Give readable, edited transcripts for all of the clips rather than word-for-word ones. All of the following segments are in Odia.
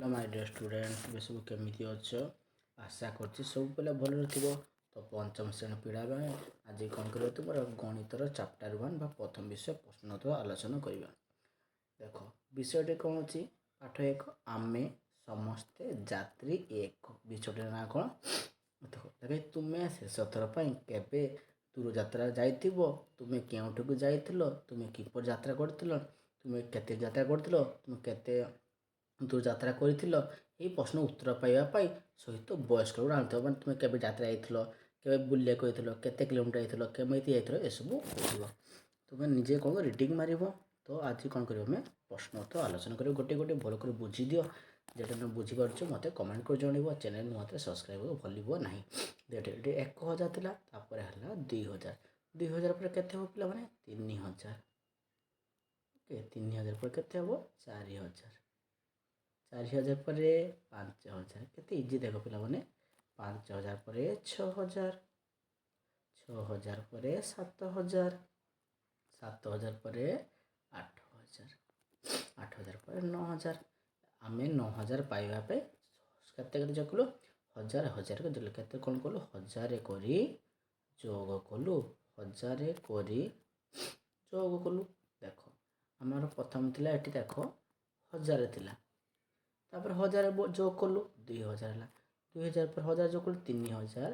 हेलो माय डियर स्टूडेंट तुम सब केमी अच्छ आशा कर सब पे भल थो। तो पंचम श्रेणी पीढ़ा में आज कौन कर तुम गणितर चैप्टर 1 प्रथम विषय प्रश्नोत्तर आलोचना करवा। देख विषयटी कौन अच्छी पाठ एक आमे समस्ते जात्री एक विषय ना कौन देख तुम्हें शेष थर के दूर यात्रा जाइथिबो तुम्हें केउठू जाइथिलो तुम्हें किपर यात्रा करथिलो तुम्हें केते यात्रा करथिलो तुम्हें केते दूर यात्रा करथिलो ये प्रश्न उत्तर पाइबा सहित बयस्क आनथिबो माने तुम्हें केबे यात्रा जाइथिलो केबे बुलिया जाइथिलो केते किलोमीटर जाइथिलो केमिति जाइथिलो ए सब कहथिबो तुम्हें निजे कौन रिडिंग मारिबो। तो आज कौन करियो हमें प्रश्नोत्तर आलोचना करियो गोटे गोटे भल कर बुझी दियो जेटा तुम बुझी पारछो मते कमेंट कर जणिबो चैनल मते सब्सक्राइब भूलिबो नहीं। देटे 1000 थिला तापर हला 2000 2000 पर केते हो पिला माने 3000 ओके 3000 पर केते हो 4000 4000 पर 5000 केते इजी देख पिला माने 5000 पर 6000 6000 पर 7000 7000 पर 8000 8000 पर 9000 आमे 9000 पाइबा पे केते केते जकलु हजार हजार के देलु केते कोन कलु हजार करी जोग कलु हजार करी जोग कलु। देखो आमर प्रथम थिला एठी देखो हजार थिला तापर हजार जोग कलु 2000 है 2000 पर हजार जोग कलु 3000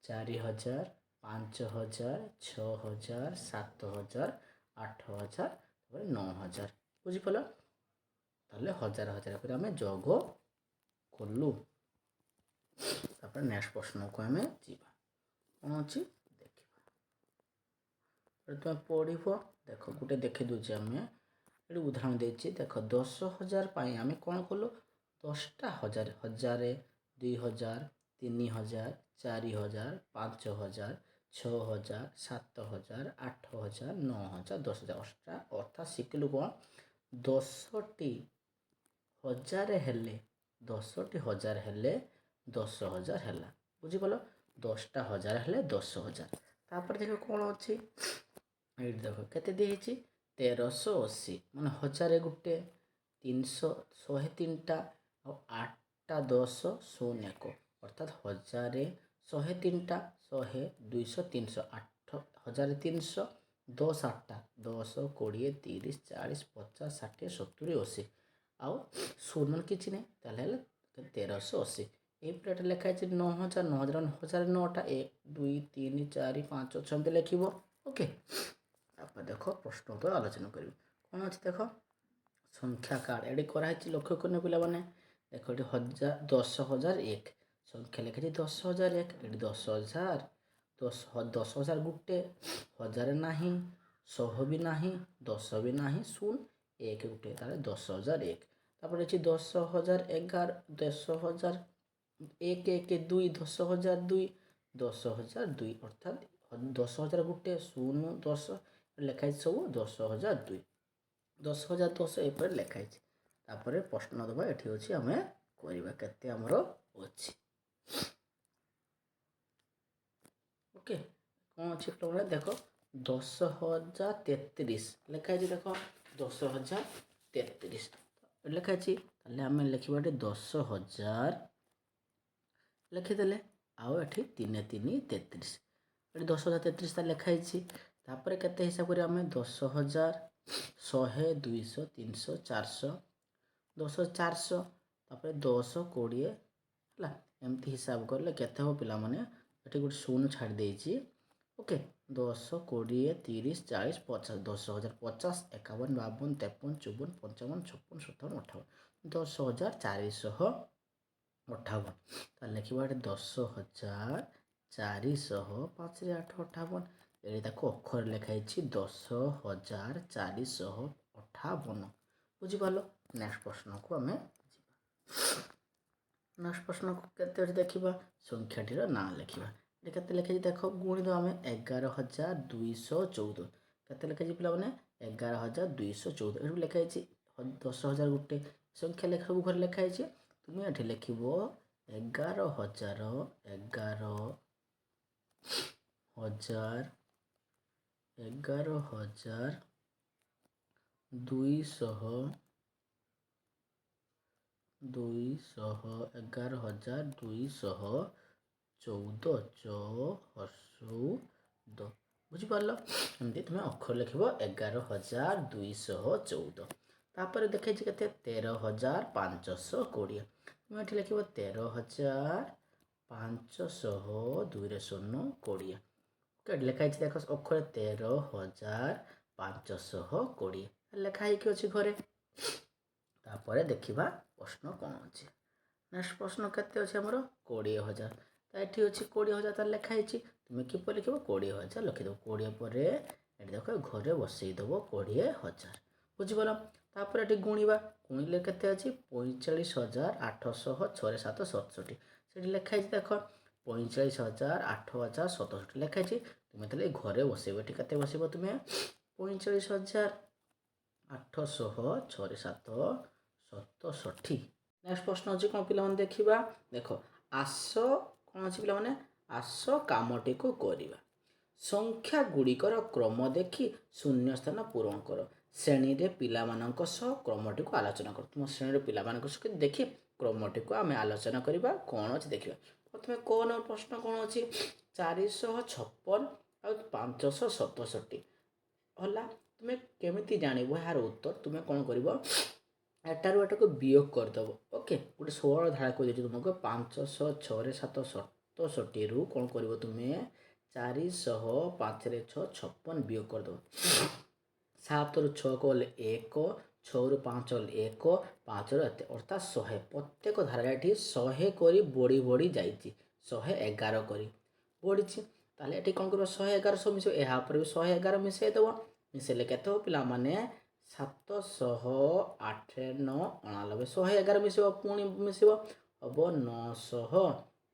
4000 5000 6000 7000 8000 9000 बुझीपाल ताले हजार हजार पर आम जोग कलु। तापर नेक्स्ट प्रश्न को आम जीवा कौन अच्छी देखा तुम पढ़ देख गोटे देखी दूचे आम ये उदाहरण देछि देख 10,000 आम कौन कलु 10टा हजार हजार 2000 3000 4000 5000 6000 7000 8000 9000 10,000 अर्थात शिखलु कौन 10टी हजार हेले 10टी हजार हेले 10,000 है बुझीपाल 10टा हजार हेले 10,000 तापर देख कौन अच्छी ये देख केते देछि 1380 मान हजार गुटे 300 103टा और 8टा 10 0 1 अर्थात हजार 103टा 100 200 300 8,300 10 8टा 10 20 30 40 50 60 70 80 आउ शून्य किसी नहीं ताले 1380 ये प्लेट लिखाई 9000 9000 हजार 9टा 1 2 3 4 5 6 लिख ओके। आप देख प्रश्न तो आलोचना कर कौन अच्छे देख संख्या कार्ड ये कराई लक्ष्य करने पिला मैंने देख ये 10,000 1 संख्या लिखाई 10,000 1 ये 10,000 10,000 गुटे हजार ना 100 भी ना 10 भी ना शून्य 1 गुटे 10,000 1 तापर अच्छी 10,000 11 10,000 1 1 2 10,000 2 10,000 2 अर्थात 10,000 गुटे शून्य 10 लिखाई सब 10,000 2 10,000 10 ये लिखाई तापर प्रश्न दबा ये अच्छी आम करवा केते आमर अच्छी ओके कौन अच्छी प्रोग्राम देख 10,033 लिखाई देख 10,033 लिखाई आम लिखा 10,000 लिखिदे आउ ये 3 3 33 ये 10,033 लिखाई तापर केते हिसाब कर आम 10,000 100 200 300 400 10 400 तापर 10 20 है एमती हिसाब कले केते हो पिला माने ये गोटे शून्य छाड़ देछि ओके 10 20 30 40 50 10,000 50 51 52 53 54 55 56 57 58 10,458 लिखा 10,400 5 8 58 ये अक्षर लिखाई 10,458 बुझीपाल। नेक्स्ट प्रश्न को आम नेक्स्ट प्रश्न को केते देखा संख्याटीर ना लिखा केते लिखाई देख गुणित आम 11,214 केते लिखाई पिला मैंने 11,214 ये लिखाई 10,000 गुटे संख्या लिखा घर लिखाई तुम्हें ये लिख 11,000 11,214 11,214 ବୁଝିପାରିଲ। ଏମିତି ତୁମେ ଅକ୍ଷର ଲେଖିବ 11,214। ତାପରେ ଦେଖେଇଛି କେତେ 13,520। ତୁମେ ଏଠି ଲେଖିବ 13,500 2ରେ 0 20। ଲେଖା ହେଇଛି ଦେଖ ଅକ୍ଷର 13,520 ଲେଖା ହେଇକି ଅଛି ଘରେ। ତାପରେ ଦେଖିବା ପ୍ରଶ୍ନ କ'ଣ ଅଛି। ନେକ୍ସଟ ପ୍ରଶ୍ନ କେତେ ଅଛି ଆମର 20,000। ତ ଏଠି ଅଛି 20,000 ତାର ଲେଖା ହେଇଛି। ତୁମେ କିପରି ଲେଖିବ 20,000 ଲେଖିଦେବ। 20 ପରେ ଏଠି ଦେଖ ଘରେ ବସେଇ ଦେବ 20,000। ବୁଝିଗଲ। ତାପରେ ଏଠି ଗୁଣିବା। ଗୁଣିଲେ କେତେ ଅଛି 45,800 6 7 67। ସେଠି ଲେଖା ହେଇଛି ଦେଖ 45,000 ଲେଖା ହେଇଛି। ତୁମେ ତାହେଲେ ଘରେ ବସେଇବ। ଏଠି କେତେ ବସେଇବ ତୁମେ 45,800 6 7 67। ନେକ୍ସଟ ପ୍ରଶ୍ନ ଅଛି କ'ଣ ପିଲାମାନେ ଦେଖିବା। ଦେଖ ଆସ କ'ଣ ଅଛି ପିଲାମାନେ ଆସ କାମଟିକୁ କରିବା। ସଂଖ୍ୟା ଗୁଡ଼ିକର କ୍ରମ ଦେଖି ଶୂନ୍ୟ ସ୍ଥାନ ପୂରଣ କର। ଶ୍ରେଣୀରେ ପିଲାମାନଙ୍କ ସହ କ୍ରମଟିକୁ ଆଲୋଚନା କର। ତୁମ ଶ୍ରେଣୀର ପିଲାମାନଙ୍କ ସହ ଦେଖି କ୍ରମଟିକୁ ଆମେ ଆଲୋଚନା କରିବା। କ'ଣ ଅଛି ଦେଖିବା। ପ୍ରଥମେ କ'ଣ ପ୍ରଶ୍ନ କ'ଣ ଅଛି 456 ଆଉ 567 ହେଲା। ତୁମେ କେମିତି ଜାଣିବ ଏହାର ଉତ୍ତର। ତୁମେ କ'ଣ କରିବ ଏଟାରୁ ଏଟାକୁ ବିୟୋଗ କରିଦେବ। ଓକେ ଗୋଟେ 16 ଧାରା କହିଦେଉଛି ତୁମକୁ 500 6 7 67ରୁ କ'ଣ କରିବ ତୁମେ 400 5ରେ 6 56 ବିୟୋଗ କରିଦେବ। 7ରୁ 6 ଗଲେ 1 6ରୁ 5 ଗଲେ 1 5ରୁ ଏତେ ଅର୍ଥାତ୍ 100। ପ୍ରତ୍ୟେକ ଧାରାରେ ଏଠି 100 କରି ବଢ଼ି ବଢ଼ି ଯାଇଛି 111 କରି ବଢ଼ିଛି। ତାହେଲେ ଏଠି କ'ଣ କରିବ 111 ସବୁ ମିଶିବ। ଏହା ଉପରେ ବି 111 ମିଶାଇ ଦେବ। ମିଶାଇଲେ କେତେ ହେବ ପିଲାମାନେ 700 8 9 99 111 ମିଶିବ। ପୁଣି ମିଶିବ ହେବ 900।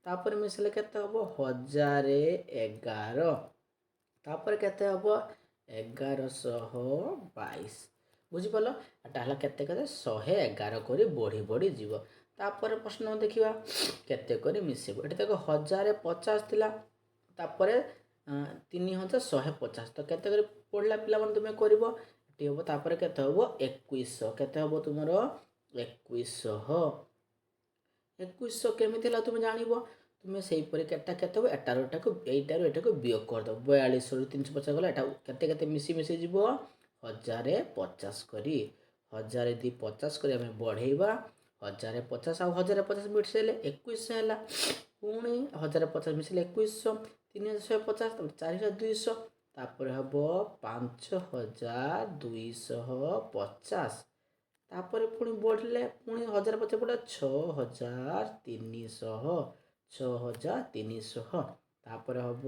ତାପରେ ମିଶିଲେ କେତେ ହେବ 1011। ତାପରେ କେତେ ହେବ 1122। ବୁଝିପାରିଲ। ଏଟା ହେଲା କେତେ କେତେ 111 କରି ବଢ଼ି ବଢ଼ି ଯିବ। ତାପରେ ପ୍ରଶ୍ନ ଦେଖିବା କେତେ କରି ମିଶିବ। ଏଠି ଦେଖ 1050 ଥିଲା। ତାପରେ 3,150 ତ କେତେ କରି ପଢ଼ିଲା ପିଲାମାନେ ତୁମେ କରିବ। ଏଠି ହେବ ତାପରେ କେତେ ହେବ 2100। କେତେ ହେବ ତୁମର 2100 କେମିତି ହେଲା ତୁମେ ଜାଣିବ। ତୁମେ ସେଇପରି କେତେ ହେବ ଏଟାରୁ ଏଟାକୁ ବିୟୋଗ କରିଦେବ। 42ରୁ 350 ଗଲା ଏଟା କେତେ କେତେ ମିଶି ଯିବ 1050 କରି 100250 କରି ଆମେ ବଢ଼େଇବା 1050 ଆଉ 1050 ମିଶିଲେ 2100 ହେଲା। ପୁଣି 1050 ମିଶିଲେ 2100 3,150 4,200 ତାପରେ ହେବ 5,250। ତାପରେ ପୁଣି ବଢ଼ିଲେ ପୁଣି 1050 ପଡ଼ିଲେ 6,300 6,300 ତାପରେ ହେବ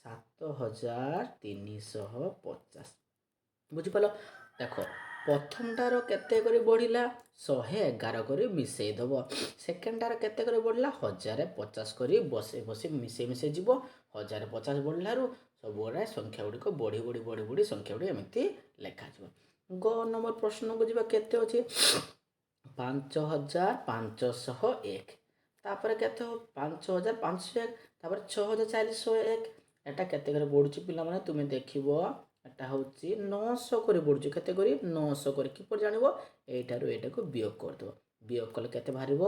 7,350। ବୁଝିପାରିଲ। ଦେଖ ପ୍ରଥମଟାର କେତେ କରି ବଢ଼ିଲା 111 କରି ମିଶାଇ ଦେବ। ସେକେଣ୍ଡଟାର କେତେ କରି ବଢ଼ିଲା 1050 କରି ବସେଇ ମିଶାଇ ଯିବ। 1050 ବଢ଼ିଲାରୁ ସବୁଗୁଡ଼ା ସଂଖ୍ୟା ଗୁଡ଼ିକ ବଢ଼ି ବଢ଼ି ସଂଖ୍ୟା ଗୁଡ଼ିକ ଏମିତି ଲେଖାଯିବ। ଗ ନମ୍ବର ପ୍ରଶ୍ନକୁ ଯିବା। କେତେ ଅଛି 5,501। ତାପରେ କେତେ ହେବ 5,501 ତାପରେ 6,401। ଏଟା କେତେ କରି ବଢ଼ୁଛି ପିଲାମାନେ ତୁମେ ଦେଖିବ। ଏଟା ହେଉଛି 900 କରି ବଢ଼ୁଛି। କେତେ କରି 900 କରି। କିପରି ଜାଣିବ ଏଇଟାରୁ ଏଇଟାକୁ ବିୟୋଗ କରିଦେବ। ବିୟୋଗ କଲେ କେତେ ବାହାରିବ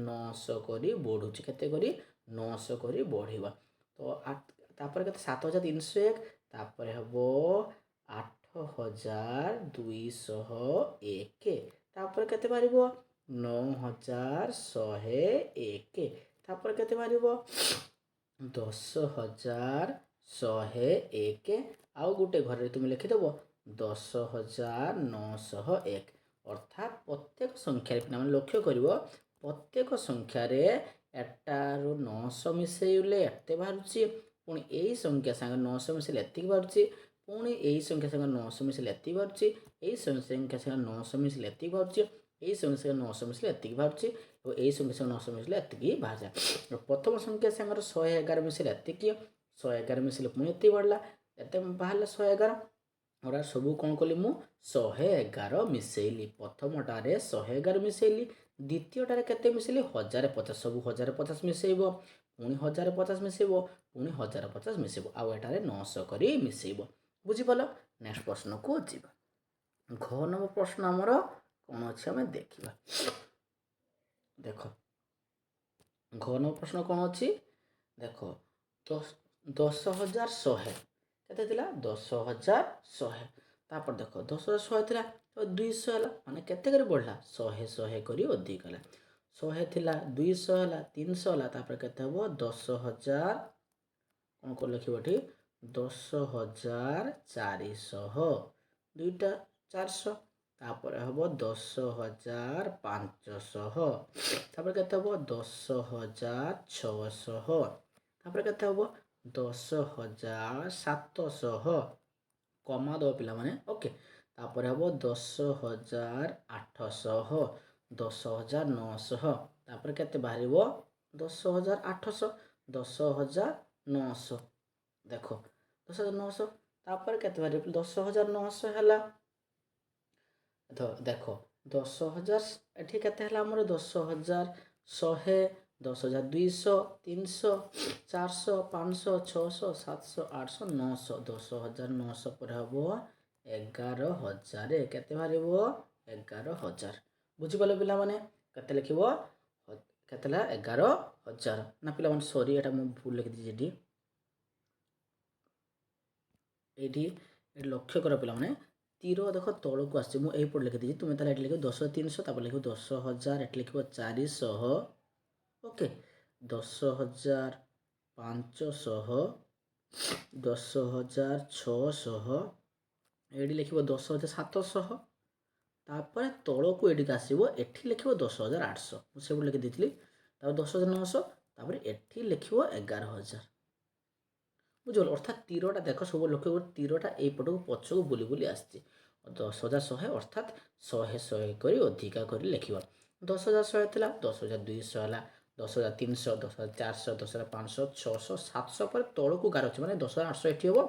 900 କରି ବଢ଼ୁଛି। କେତେ କରି 900 କରି ବଢ଼ିବା। ତ ତାପରେ କେତେ 7,301 ତାପରେ ହେବ 8,201 ତାପରେ କେତେ ବାହାରିବ 9,101 ତାପରେ କେତେ ବାହାରିବ 10,101। ଆଉ ଗୋଟେ ଘରେ ତୁମେ ଲେଖିଦେବ 10,901। ଅର୍ଥାତ୍ ପ୍ରତ୍ୟେକ ସଂଖ୍ୟାରେ ପିଲାମାନେ ଲକ୍ଷ୍ୟ କରିବ ପ୍ରତ୍ୟେକ ସଂଖ୍ୟାରେ ଏଟାରୁ 900 ମିଶାଇଲେ ଏତେ ବାହାରୁଛି। ପୁଣି ଏଇ ସଂଖ୍ୟା ସାଙ୍ଗେ 900 ମିଶାଇଲେ ଏତିକି ବାହାରୁଛି। ପୁଣି ଏଇ ସଂଖ୍ୟା ସାଙ୍ଗେ 900 ମିଶାଇଲେ ଏତିକି ବାହାରୁଛି। ଏଇ ସଂଖ୍ୟା ସାଙ୍ଗେ 900 ମିଶାଇଲେ ଏତିକି ବାହାରୁଛି। ଏଇ ସଂଖ୍ୟା ସାଙ୍ଗେ 900 ମିଶାଇଲେ ଏତିକି ବାହାରୁଛି। ଏବଂ ଏଇ ସଂଖ୍ୟା ସାଙ୍ଗେ 900 ମିଶାଇଲେ ଏତିକି ବାହାରିଲା। ପ୍ରଥମ ସଂଖ୍ୟା ସାଙ୍ଗରେ 111 ମିଶାଇଲେ ଏତିକି 111 ମିଶାଇଲେ ପୁଣି ଏତିକି ବାହାରିଲା। ଏତେ ବାହାରିଲା 111। ଏଗୁଡ଼ା ସବୁ କ'ଣ କଲି ମୁଁ 111 ମିଶାଇଲି। ପ୍ରଥମଟାରେ 111 ମିଶାଇଲି। ଦ୍ୱିତୀୟଟାରେ କେତେ ମିଶାଇଲି 1050। ସବୁ 1050 ମିଶାଇବ। ପୁଣି 1050 ମିଶାଇବ। ପୁଣି 1050 ମିଶାଇବ। ଆଉ ଏଠାରେ 900 କରି ମିଶାଇବ। ବୁଝିପାରିଲ। ନେକ୍ସଟ ପ୍ରଶ୍ନକୁ ଯିବା। ଘ ନମ୍ବର ପ୍ରଶ୍ନ ଆମର କ'ଣ ଅଛି ଆମେ ଦେଖିବା। ଦେଖ ଘ ନମ୍ବର ପ୍ରଶ୍ନ କ'ଣ ଅଛି ଦେଖ 10,100 କେତେ ଥିଲା 10,100 ତାପରେ ଦେଖ 10,100 ଥିଲା ତ 200 ହେଲା ମାନେ କେତେ କରି ବଢ଼ିଲା 100 କରି ଅଧିକ ହେଲା 100 ଥିଲା 200 ହେଲା 300 ହେଲା ତାପରେ କେତେ ହେବ 10,000 କ'ଣ କରି ଲେଖିବ ଏଠି 10,400 ଦୁଇଟା 400 ତାପରେ ହେବ 10,500 ତାପରେ କେତେ ହେବ 10,600 ତାପରେ କେତେ ହେବ 10,700 କମା ଦେବ ପିଲାମାନେ ଓକେ ତାପରେ ହେବ 10,800 10,900 ତାପରେ କେତେ ବାହାରିବ 10,800 10,900 ଦେଖ 10,900 ତାପରେ କେତେ ବାହାରିବ 10,900 ହେଲା ଦେଖ 10,000 ଏଠି କେତେ ହେଲା ଆମର 10,100 10,200 300 400 500 600 700 800 900 10,900 ପରେ ହେବ 11,000 କେତେ ବାହାରିବ 11,000 ବୁଝିପାରିଲେ ପିଲାମାନେ କେତେ ଲେଖିବ କେତେ ହେଲା 11,000 ନା ପିଲାମାନେ ସରି ଏଇଟା ମୁଁ ଭୁଲ ଲେଖିଦେଇଛି ଏଠି ଲକ୍ଷ୍ୟ କର ପିଲାମାନେ ତୀର ଦେଖ ତଳକୁ ଆସିଛି ମୁଁ ଏଇପଟେ ଲେଖିଦେଇଛି ତୁମେ ତାହେଲେ ଏଠି ଲେଖିବ 10,300 ତାପରେ ଲେଖିବ 10,000 ଏଠି ଲେଖିବ 400 ଓକେ 10,500 10,600 ଏଠି ଲେଖିବ 10,700 ତାପରେ ତଳକୁ ଏଠିକି ଆସିବ ଏଠି ଲେଖିବ 10,800 ମୁଁ ସେପଟେ ଲେଖିଦେଇଥିଲି ତାପରେ 10,900 ତାପରେ ଏଠି ଲେଖିବ 11,000 ବୁଝିଗଲ ଅର୍ଥାତ୍ ତୀରଟା ଦେଖ ସବୁ ଲକ୍ଷ୍ୟ କର ତୀରଟା ଏଇପଟକୁ ପଛକୁ ବୁଲି ବୁଲି ଆସିଛି 10,100 ଅର୍ଥାତ୍ 100 କରି ଅଧିକା କରି ଲେଖିବ 10,100 ଥିଲା 10,200 ହେଲା 10,300 10,400 10,500 600 700 ପରେ ତଳକୁ ଗାର ଅଛି ମାନେ 10,800 ଏଠି ହେବ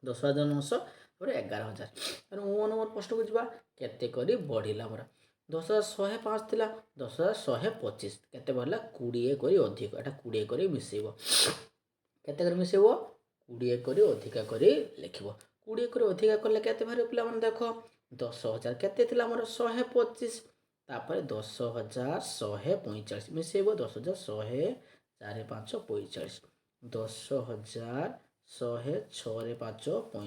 10,900 ତାପରେ 11,000 ତେଣୁ ମୋ ନମ୍ବର ପ୍ରଶ୍ନକୁ ଯିବା କେତେ କରି ବଢ଼ିଲା ଆମର 10,105 ଥିଲା 10,125 କେତେ ବଢ଼ିଲା 20 କରି ଅଧିକ ଏଟା 20 କରି ମିଶେଇବ କେତେ କରି ମିଶେଇବ 20 କରି ଅଧିକା କରି ଲେଖିବ 20 କରି ଅଧିକା କଲେ କେତେ ବାହାରିବ ପିଲାମାନେ ଦେଖ 10,000 କେତେ ଥିଲା ଆମର 125 ତାପରେ 10,145 ମିଶେଇବ 10,100 4 5 45 10,100 6 5 65 6 5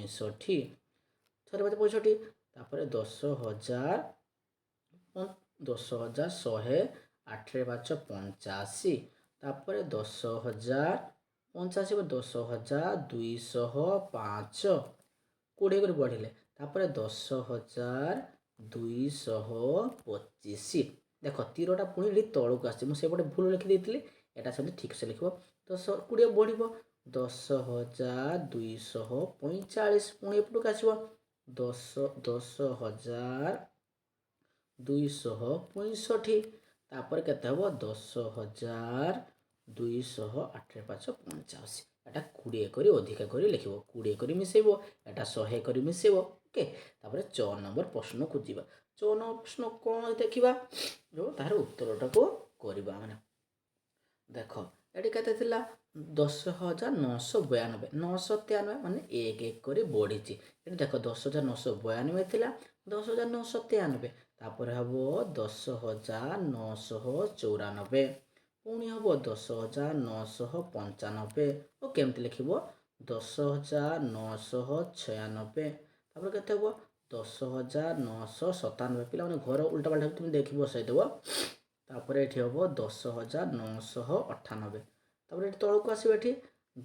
65 ତାପରେ 10,100 10,100 8 5 85 ତାପରେ 10,000 85 10,205 20 କରି ବଢ଼ିଲେ ତାପରେ 10,225 ଦେଖ ତୀରଟା ପୁଣି ଏଠି ତଳକୁ ଆସିଛି ମୁଁ ସେପଟେ ଭୁଲ ଲେଖିଦେଇଥିଲି ଏଟା ସେମିତି ଠିକ୍ସେ ଲେଖିବ 20 ବଢ଼ିବ 10,245 ପୁଣି ଏପଟକୁ ଆସିବ 10,265 ତାପରେ କେତେ ହେବ 10,285 ଏଟା 20 କରି ଅଧିକା କରି ଲେଖିବ 20 କରି ମିଶେଇବ ଏଟା 100 କରି ମିଶେଇବ ଓକେ ତାପରେ 4 ନମ୍ବର ପ୍ରଶ୍ନକୁ ଯିବା 4 ନମ୍ବର ପ୍ରଶ୍ନ କ'ଣ ଦେଖିବା ଯେଉଁ ତାହାର ଉତ୍ତରଟାକୁ କରିବା ମାନେ ଦେଖ ଏଠି କେତେ ଥିଲା 10,992 993 ମାନେ 1 କରି ବଢ଼ିଛି ଏଠି ଦେଖ 10,992 ଥିଲା 10,993 ତାପରେ ହେବ 10,994 ପୁଣି ହେବ 10,995 ଓ କେମିତି ଲେଖିବ 10,996 ତାପରେ କେତେ ହେବ 10,997 ପିଲାମାନେ ଘର ଉଲ୍ଟା ପାଲ୍ଟା ତୁମେ ଦେଖି ବସାଇଦେବ ତାପରେ ଏଠି ହେବ 10,998 ତାପରେ ଏଠି ତଳକୁ ଆସିବ ଏଠି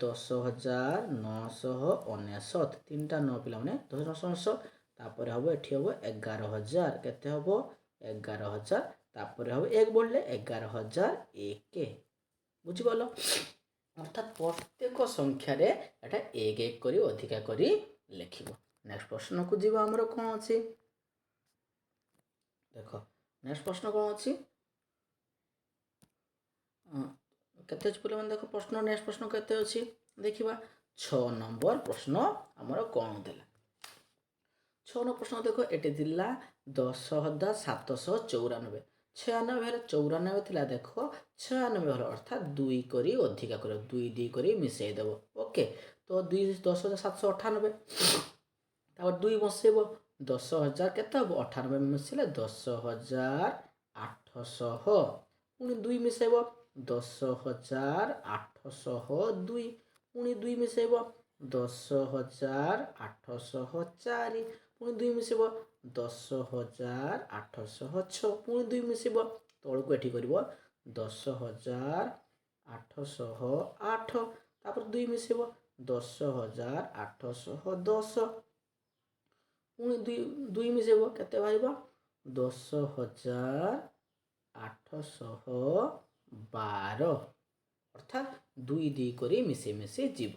10,999 ତିନିଟା 9 ପିଲାମାନେ 10,999 ତାପରେ ହେବ ଏଠି ହେବ 11,000 କେତେ ହେବ 11,000 ତାପରେ ହେବ 1 ବଢ଼ିଲେ 11,001 ବୁଝିଗଲ ଅର୍ଥାତ୍ ପ୍ରତ୍ୟେକ ସଂଖ୍ୟାରେ ଏଟା 1 କରି ଅଧିକା କରି ଲେଖିବ ନେକ୍ସଟ ପ୍ରଶ୍ନକୁ ଯିବା ଆମର କ'ଣ ଅଛି ଦେଖ ନେକ୍ସଟ ପ୍ରଶ୍ନ କ'ଣ ଅଛି କେତେ ଅଛି ପିଲାମାନେ ଦେଖ ପ୍ରଶ୍ନ ନେକ୍ସଟ ପ୍ରଶ୍ନ କେତେ ଅଛି ଦେଖିବା 6 ନମ୍ବର ପ୍ରଶ୍ନ ଆମର କ'ଣ ଥିଲା 6 ନମ୍ବର ପ୍ରଶ୍ନ ଦେଖ ଏଠି ଥିଲା 10,794 96 ହେଲେ 94 ଥିଲା ଦେଖ 96 ହେଲେ ଅର୍ଥାତ୍ 2 କରି ଅଧିକା କରିବ 2 କରି ମିଶାଇ ଦେବ ଓକେ ତ 10,798 ତାପରେ 2 ବସେଇବ 10,000 କେତେ ହେବ 98 ମିଶିଲେ 10,800 ପୁଣି 2 ମିଶାଇବ 10,802 ପୁଣି 2 ମିଶାଇବ 10,804 ପୁଣି 2 ମିଶାଇବ 10,806 ପୁଣି 2 ମିଶାଇବ ତଳକୁ ଏଠି କରିବ 10,808 ତାପରେ 2 ମିଶାଇବ 10,810 ପୁଣି 2 ମିଶାଇବ କେତେ ବାହାରିବ 10,812 অর্থাৎ 2 2 করে মিশে যাব।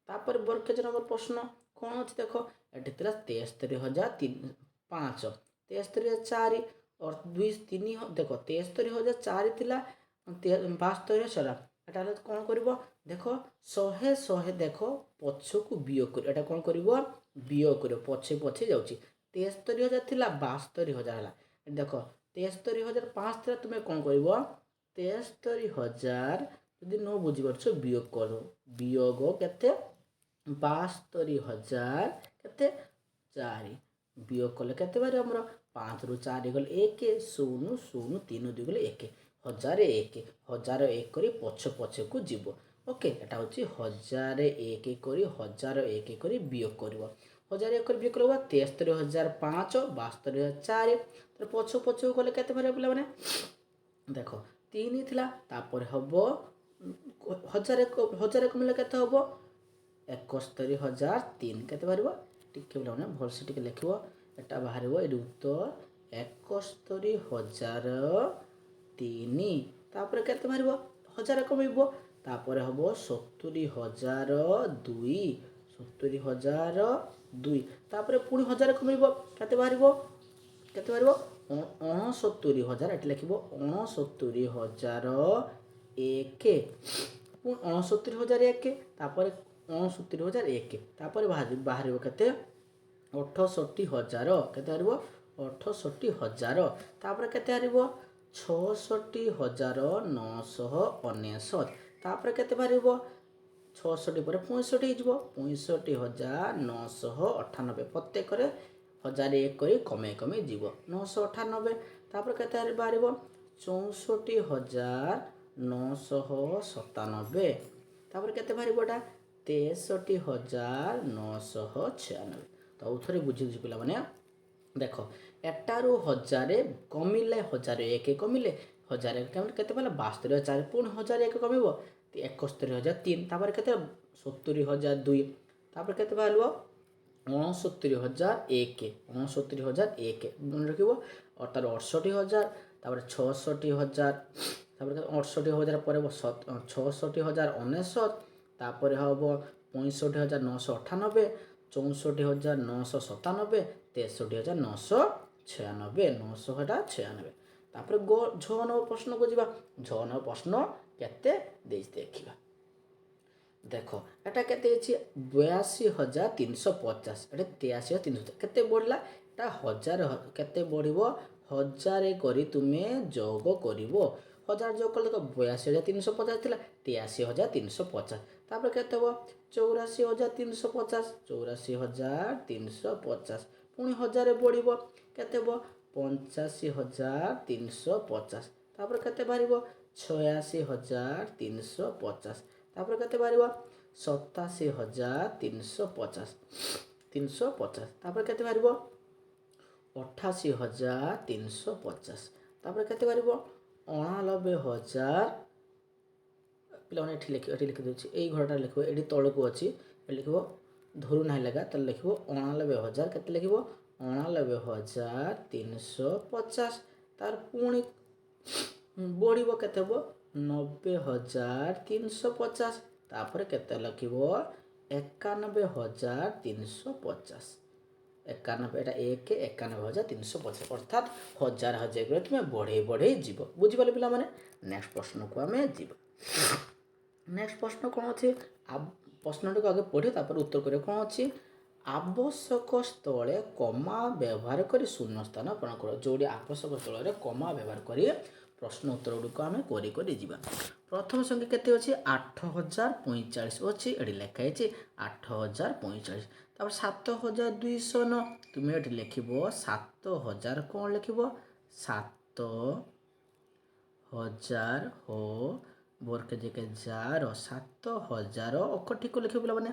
তারপরে বর্গক্ষেত্র নম্বর প্রশ্ন কোণ আছে দেখ এটি ଥିଲା 73,500 73,400 2 3 দেখ 73,400 ଥିଲା 72,000 এটা হলে কোণ করব দেখ 100 দেখ পছকু বিয়োগ করি এটা কোণ করব বিয়োগ করব পছে পছে যাଉଛି 73,000 ଥିଲା 72,000 ହେଲା দেখ 73,500 ଥିଲା তুমি কোণ করব 73,000 যদি ন বুঝিপারছ বিয়োগ কর বিয়োগ কেতে 72,000 কেতে 4 বিয়োগ কলে কেতে বারে আমরা 5 রু 4 গলে 1 0 0 3 2 গলে 1 1001 1001 করি পছকু যাব ওকে এটা হচ্ছে 1001 করি 1001 করি বিয়োগ করব 1001 করে বিয়োগ করব 73,500 72,004 তো পছকু গলে কেতে বারে বলা মানে দেখো 3 ଥିଲା তারপরে হব 1000 কমিলে কেতে হব 71,003 কেতে বাহারিব টিকে মানে ভলসে টিকে লিখিব এটা বাহারিব এটি উত্তর 71,003 তারপরে কেতে বাহারিব 1000 কমিব তারপরে হব 70,002 70,002 তারপরে পুনি 1000 কমিব কেতে বাহারিব 69,000 এটি লিখিব 69,001 69,001 তারপরে 69,001 তারপরে বাহারিব কেতে 68,000 কেতে বাহারিব 68,000 তারপরে কেতে বাহারিব 66,999 তারপরে কেতে বাহারিব 66 পরে 65 হয়ে যাব 65,998 প্রত্যেকরে 1001 করে কমে কমে যাব 998 তারপরে কেতে বাহারিব 64,997 তারপরে কেতে বাহারিব এটা 63,996 তো উথরে বুঝিছি পিলা মানে দেখ এটারু 1000 কমিলে 1001 কমিলে 1001 কেতে পাইলা 72,004 পুଣି 1001 কমিব 71,003 তারপরে কেতে 70,002 তারপরে কেতে বাহারিব 69,001 69,001 মনে রাখিব অর্থাৎ 68,000 তারপরে 66,000 তারপরে 68,000 পরে 66,099 তারপরে হব 65,998 64,997 63,996 996 তারপরে ঝ নম্বর প্রশ্নକୁ ଯିବା ঝ নম্বর প্রশ্ন কেতে ଦେଇଛି ଦେଖିବା দেখ এটা কেতে আছে 82,350 এটা 83,350 কেতে বড়লা এটা 1000 কেতে বড়িব 1000 করে তুমি যোগ করিব 1000 যোগ কলে দেখো 82,350 ଥିଲା 83,350 তারপরে কেতে হব 84,350 84,350 পুনি 1000 বড়িব কেতে হব 85,350 তারপরে কেতে বাহারিব 86,350 তারপরে কেতে বাহারিব 87,350 350 তারপরে কেতে বাহারিব 88,350 তারপরে কেতে বাহারিব 89,000 ପିଲାମାନେ ଏଠି লিখି ଦେଉଛି ଏଇ ଘରଟା ଲେଖିବ ଏଠି ତଳକୁ ଅଛି ଲେଖିବ ଧରୁ ନାହିଁ ଲେଖା ତାହେଲେ ଲେଖିବ 89,000 କେତେ ଲେଖିବ 89,350 ତାର ପୁଣି ବଢ଼ିବ କେତେ ହେବ 90,350 ତାପରେ କେତେ ଲେଖିବ 91,350 91 এটা 91,350 অর্থাৎ 1000 করে তুমি বଢ଼েই ଯିବ ବୁଝିପାରିଲେ ପିଲାମାନେ ନେକ୍ସଟ ପ୍ରଶ୍ନକୁ ଆମେ ଯିବା ନେକ୍ସଟ ପ୍ରଶ୍ନ କ'ଣ ଅଛି ପ୍ରଶ୍ନଟିକୁ ଆଗେ ପଢ଼ି ତାପରେ ଉତ୍ତର କରିବା କ'ଣ ଅଛି ଆବଶ୍ୟକ ସ୍ଥଳେ କମା ବ୍ୟବହାର କରି ଶୂନ୍ୟ ସ୍ଥାନ ପୂରଣ କର ଯେଉଁଠି ଆବଶ୍ୟକ ସ୍ଥଳରେ କମା ବ୍ୟବହାର କରି ପ୍ରଶ୍ନ ଉତ୍ତର ଗୁଡ଼ିକ ଆମେ କରି ଯିବା ପ୍ରଥମ ସଂଖ୍ୟା କେତେ ଅଛି 8,045 ଅଛି ଏଠି ଲେଖା ହେଇଛି 8,045 ତାପରେ 7,209 ତୁମେ ଏଠି ଲେଖିବ 7,000 କ'ଣ ଲେଖିବ 7,000 ହଜାର ହୋ ବର୍କେ ଯେକେ ଜାର 7000 ଅକ୍ଷର ଠିକ୍ ଲେଖିବ ପିଲାମାନେ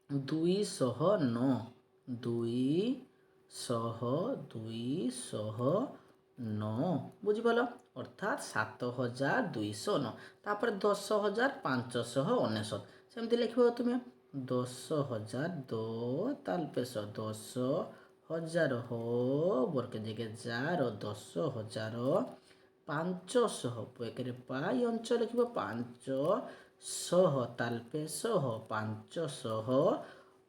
209 209 ବୁଝିପାରିଲ ଅର୍ଥାତ୍ 7209 ତାପରେ 10599 ସେମିତି ଲେଖିବ ତୁମେ 10000 ତାଲ ପେଶ 10000 ହୋ ବର୍କେ ଯେକେ ଜାର 10000 500 ଏକରେ ପାଇ ଅଞ୍ଚ ଲେଖିବ 500 ତାଲପେ 500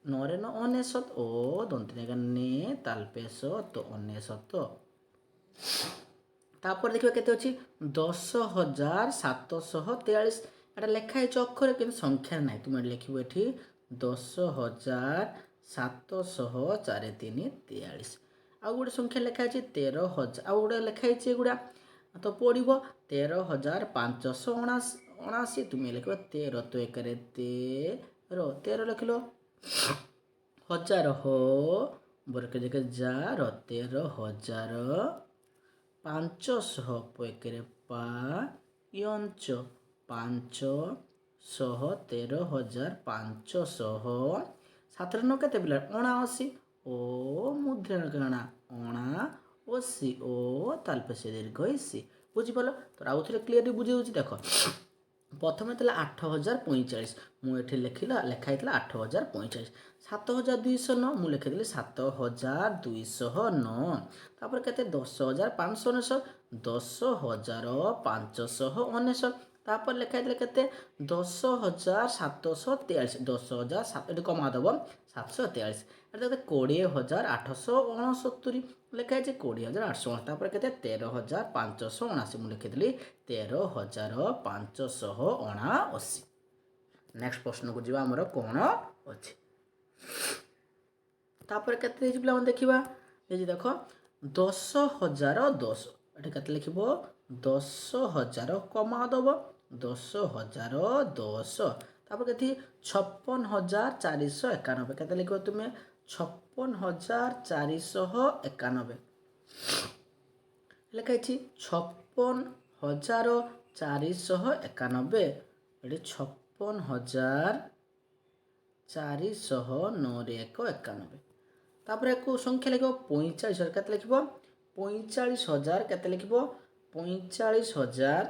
ନରେ ନ 99 ଓ ଦନ୍ତିନେଗା ନେ ତାଲପେ ତ 99 ତାପରେ ଦେଖିବା କେତେ ଅଛି 10743 ଏଟା ଲେଖା ହେଇଛି ଅକ୍ଷର କିନ୍ତୁ ସଂଖ୍ୟା ନାହିଁ ତୁମେ ଲେଖିବ ଏଠି 10743 ଆଉ ଗୋଟେ ସଂଖ୍ୟା ଲେଖା ହେଇଛି 13000 ଆଉ ଗୋଟେ ଲେଖା ହେଇଛି ଏଗୁଡ଼ା ତ ପଡ଼ିବ 13579 ତୁମେ ଲେଖିବ 13 ତ ଏକରେ 13 ଲେଖିଲ ହଜାର ହୋ ବର୍କେ ଯେକେ ଜାର 13000 500 ଏକରେ ପାୟଞ୍ଚ 500 13500 ସାତରେ ନ କେତେ ପିଲା 79 ଓ ମୁଦ୍ରଣ କାଣା 79 ଓ ତାଲପେ ସେ ଦୀର୍ଘ ଇସି ବୁଝିପାରିଲ ତ ଆଉ ଥରେ କ୍ଲିୟରଲି ବୁଝି ଦେଉଛି ଦେଖ ପ୍ରଥମେ ଥିଲା 8045 ମୁଁ ଏଠି ଲେଖା ହେଇଥିଲା 8045 7209 ମୁଁ ଲେଖିଥିଲି 7209 ତାପରେ କେତେ 10599 10599 ତାପରେ ଲେଖା ହେଇଥିଲା କେତେ 10743 10000 ଏଠି କମା ଦେବ 743 ଏଠି କେତେ 20869 ଲେଖା ହେଇଛି 20869 ତାପରେ କେତେ 13579 ମୁଁ ଲେଖିଥିଲି 13579 ନେକ୍ସଟ ପ୍ରଶ୍ନକୁ ଯିବା ଆମର କ'ଣ ଅଛି ତାପରେ କେତେ ହେଇଛି ପିଲାମାନେ ଦେଖିବା ହେଇଛି ଦେଖ 10010 ଏଠି କେତେ ଲେଖିବ 10000 କମା ଦେବ 10010 ତାପରେ କେତେ 56491 କେତେ ଲେଖିବ ତୁମେ 56491 ଲେଖା ହେଇଛି 56491 ଏଠି 56491 ତାପରେ ସଂଖ୍ୟା ଲେଖିବ 45000 କେତେ ଲେଖିବ 45000 କେତେ ଲେଖିବ 45000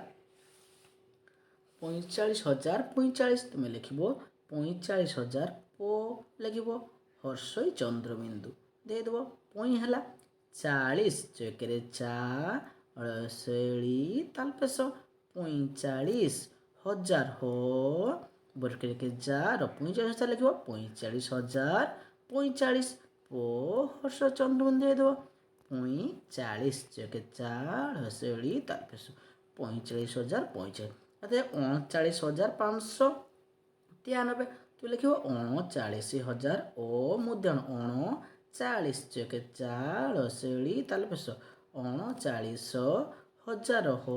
ତୁମେ ଲେଖିବ 45000 ପୋ ଲେଖିବ ହର୍ଷଇ ଚନ୍ଦ୍ରବିନ୍ଦୁ ଦେଇଦେବ ପଇଁ ହେଲା 40 ଚେକରେ ଶୈଳୀ ତାଲପେଶ 45000 ହୋ ବର୍କେ ଜାର 45000 ଲେଖିବ 45045 ପୋ ହର୍ଷ ଚନ୍ଦ୍ରବିନ୍ଦୁ ଦେଇଦେବ 45 ଚେକେ ଶୈଳୀ ତାଲପେଶ 45045 39593 ତୁ ଲେଖିବ 39000 ଓ ମୁଦ୍ରଣ 39 ଚେକେ ଶୈଳୀ ତାଲପେଶ 39000 ହୋ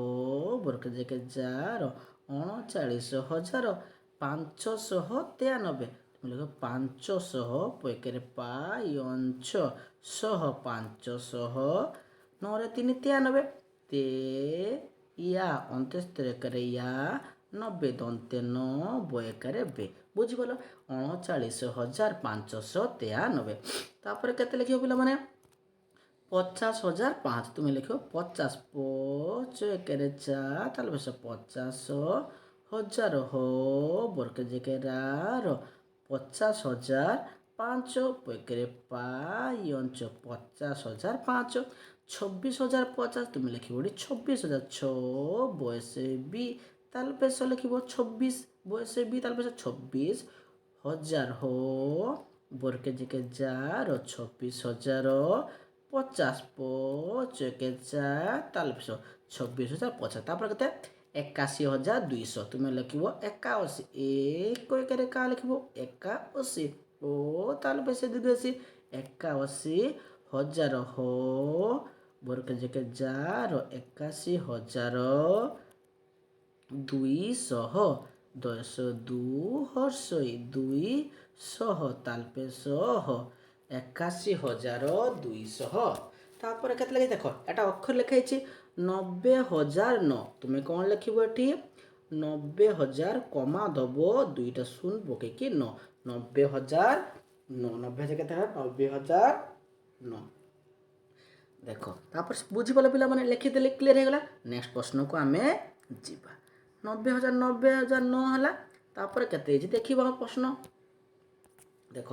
ବର୍କେ ଯେକେ ଜାର 39000 593 ତୁମେ ଲେଖ 500 ଏକରେ ପାୟଞ୍ଚ 500 9 393 ଅନ୍ତସ୍ତର ଏକରେ 90 ଦନ୍ତେ 9 ଏକରେ ବେ ବୁଝିପାରିଲ 39593 ତାପରେ କେତେ ଲେଖିବ ପିଲାମାନେ 50005 ତୁମେ ଲେଖିବ 50 5 ଏକରେ ତାହେଲେ ବେଶ 50000 ହୋ ବର୍କେ ଯେକେ 50000 5 ଏକରେ ପାୟଞ୍ଚ 50005 26050 ତୁମେ ଲେଖିବ 26000 6 ବୟସ ବି ତାହେଲେ ବେଶ ଲେଖିବ 26 ବୟସ ବି ତାହେଲେ ବେଶ 26000 ହୋ ବର୍କେ ଯେକେ 26000 50 5 ଏକେ ତାହେଲେ ବେଶ 26050 ତାପରେ କେତେ 81200 ତୁମେ ଲେଖିବ 81 ଏକ ଏକରେ କା ଲେଖିବ 81 ଓ ତାହେଲେ ବେଶ 81000 ହୋ ବର୍କେ ଯେକେ 81200 10 ହର୍ଷଇ 200 ତାଲପେ 81200 ତାପରେ କେତେ ଲେଖା ଦେଖ ଏଟା ଅକ୍ଷର ଲେଖା ହେଇଛି 90,009 ତୁମେ କ'ଣ ଲେଖିବ ଏଠି 90,000 କମା ଦେବ ଦୁଇଟା ଶୂନ ପକେଇକି 9 90,009 90,000 କେତେ ହେଲା 90,009 ଦେଖ ତାପରେ ବୁଝିପାରିଲ ପିଲାମାନେ ଲେଖିଦେଲେ କ୍ଲିୟର ହେଇଗଲା। ନେକ୍ସଟ ପ୍ରଶ୍ନକୁ ଆମେ ଯିବା 90,009 ହେଲା ତାପରେ କେତେ ହେଇଛି ଦେଖିବା ପ୍ରଶ୍ନ ଦେଖ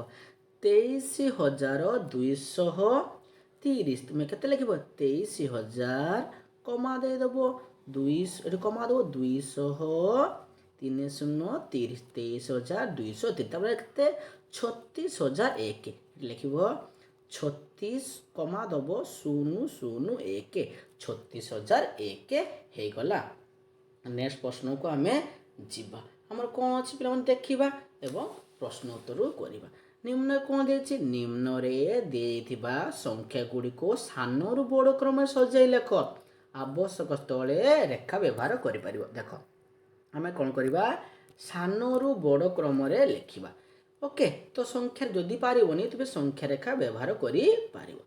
23,230 ତୁମେ କେତେ ଲେଖିବ 23,000 କମା ଦେଇଦେବ 200 ଏଠି କମା ଦେବ 200 23,230 ତାପରେ କେତେ 36,001 ଲେଖିବ 36 କମା ଦେବ 001 36,001 ହେଇଗଲା। ନେକ୍ସଟ ପ୍ରଶ୍ନକୁ ଆମେ ଯିବା ଆମର କ'ଣ ଅଛି ପିଲାମାନେ ଦେଖିବା ଏବଂ ପ୍ରଶ୍ନ ଉତ୍ତର କରିବା। ନିମ୍ନରେ କ'ଣ ଦେଇଛି ନିମ୍ନରେ ଦେଇଥିବା ସଂଖ୍ୟା ଗୁଡ଼ିକୁ ସାନରୁ ବଡ଼ କ୍ରମରେ ସଜାଇ ଲେଖ ଆବଶ୍ୟକ ସ୍ଥଳେ ରେଖା ବ୍ୟବହାର କରିପାରିବ। ଦେଖ ଆମେ କ'ଣ କରିବା ସାନରୁ ବଡ଼ କ୍ରମରେ ଲେଖିବା ଓକେ ତ ସଂଖ୍ୟା ଯଦି ପାରିବନି ତେବେ ସଂଖ୍ୟା ରେଖା ବ୍ୟବହାର କରିପାରିବ।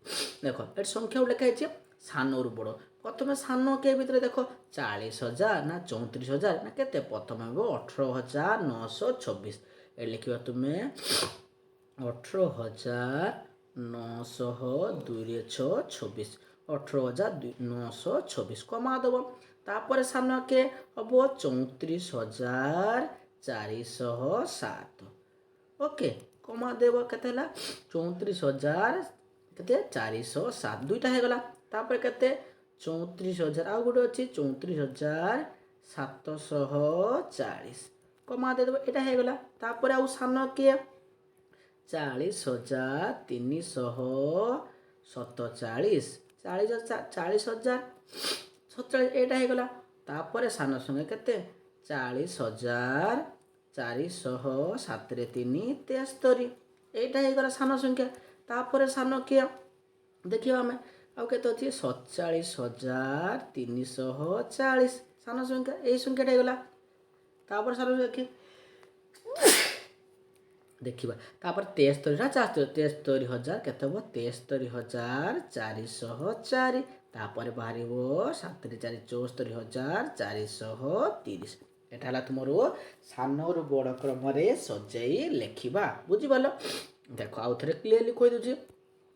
ଦେଖ ଏଠି ସଂଖ୍ୟା ଲେଖା ହେଇଛି ସାନରୁ ବଡ଼ ପ୍ରଥମେ ସାନ କେ ଭିତରେ ଦେଖ 40,000 ନା 34,000 ନା କେତେ ପ୍ରଥମେ ହେବ 18,926 ଏ ଲେଖିବା ତୁମେ 18,900 2 6 26 18,926 କମା ଦେବ ତାପରେ ସାନ କେ ହେବ 34,407 ଓକେ କମା ଦେବ କେତେ ହେଲା 34,000 କେତେ 407 ଦୁଇଟା ହେଇଗଲା ତାପରେ କେତେ 34,000 ଆଉ ଗୋଟେ ଅଛି 34,740 କମା ଦେଇଦେବ ଏଇଟା ହେଇଗଲା ତାପରେ ଆଉ ସାନ କିଏ 40,347 40,047 ଏଇଟା ହେଇଗଲା ତାପରେ ସାନ ସଙ୍ଗେ କେତେ 40,407 3 73 এইটা ହେଇଗଲା ସାନ ସଂଖ୍ୟା ତାପରେ ସାନ କିଏ ଦେଖିବା ଆମେ ଆଉ କେତେ ଅଛି 47,340 ସାନ ସଂଖ୍ୟା ଏଇ ସଂଖ୍ୟାଟା ହେଇଗଲା ତାପରେ ସାନ ଦେଖିବା ତାପରେ 73 ନା 73,000 କେତେ ହେବ 73,404 ତାପରେ ବାହାରିବ 7 4 74,430 এটা ହେଲା ତୁମର ସାନରୁ ବଡ଼ କ୍ରମରେ ସଜାଇ ଲେଖିବା ବୁଝିପାରିଲ। ଦେଖ ଆଉ ଥରେ କ୍ଲିୟରଲି କହିଦେଉଛି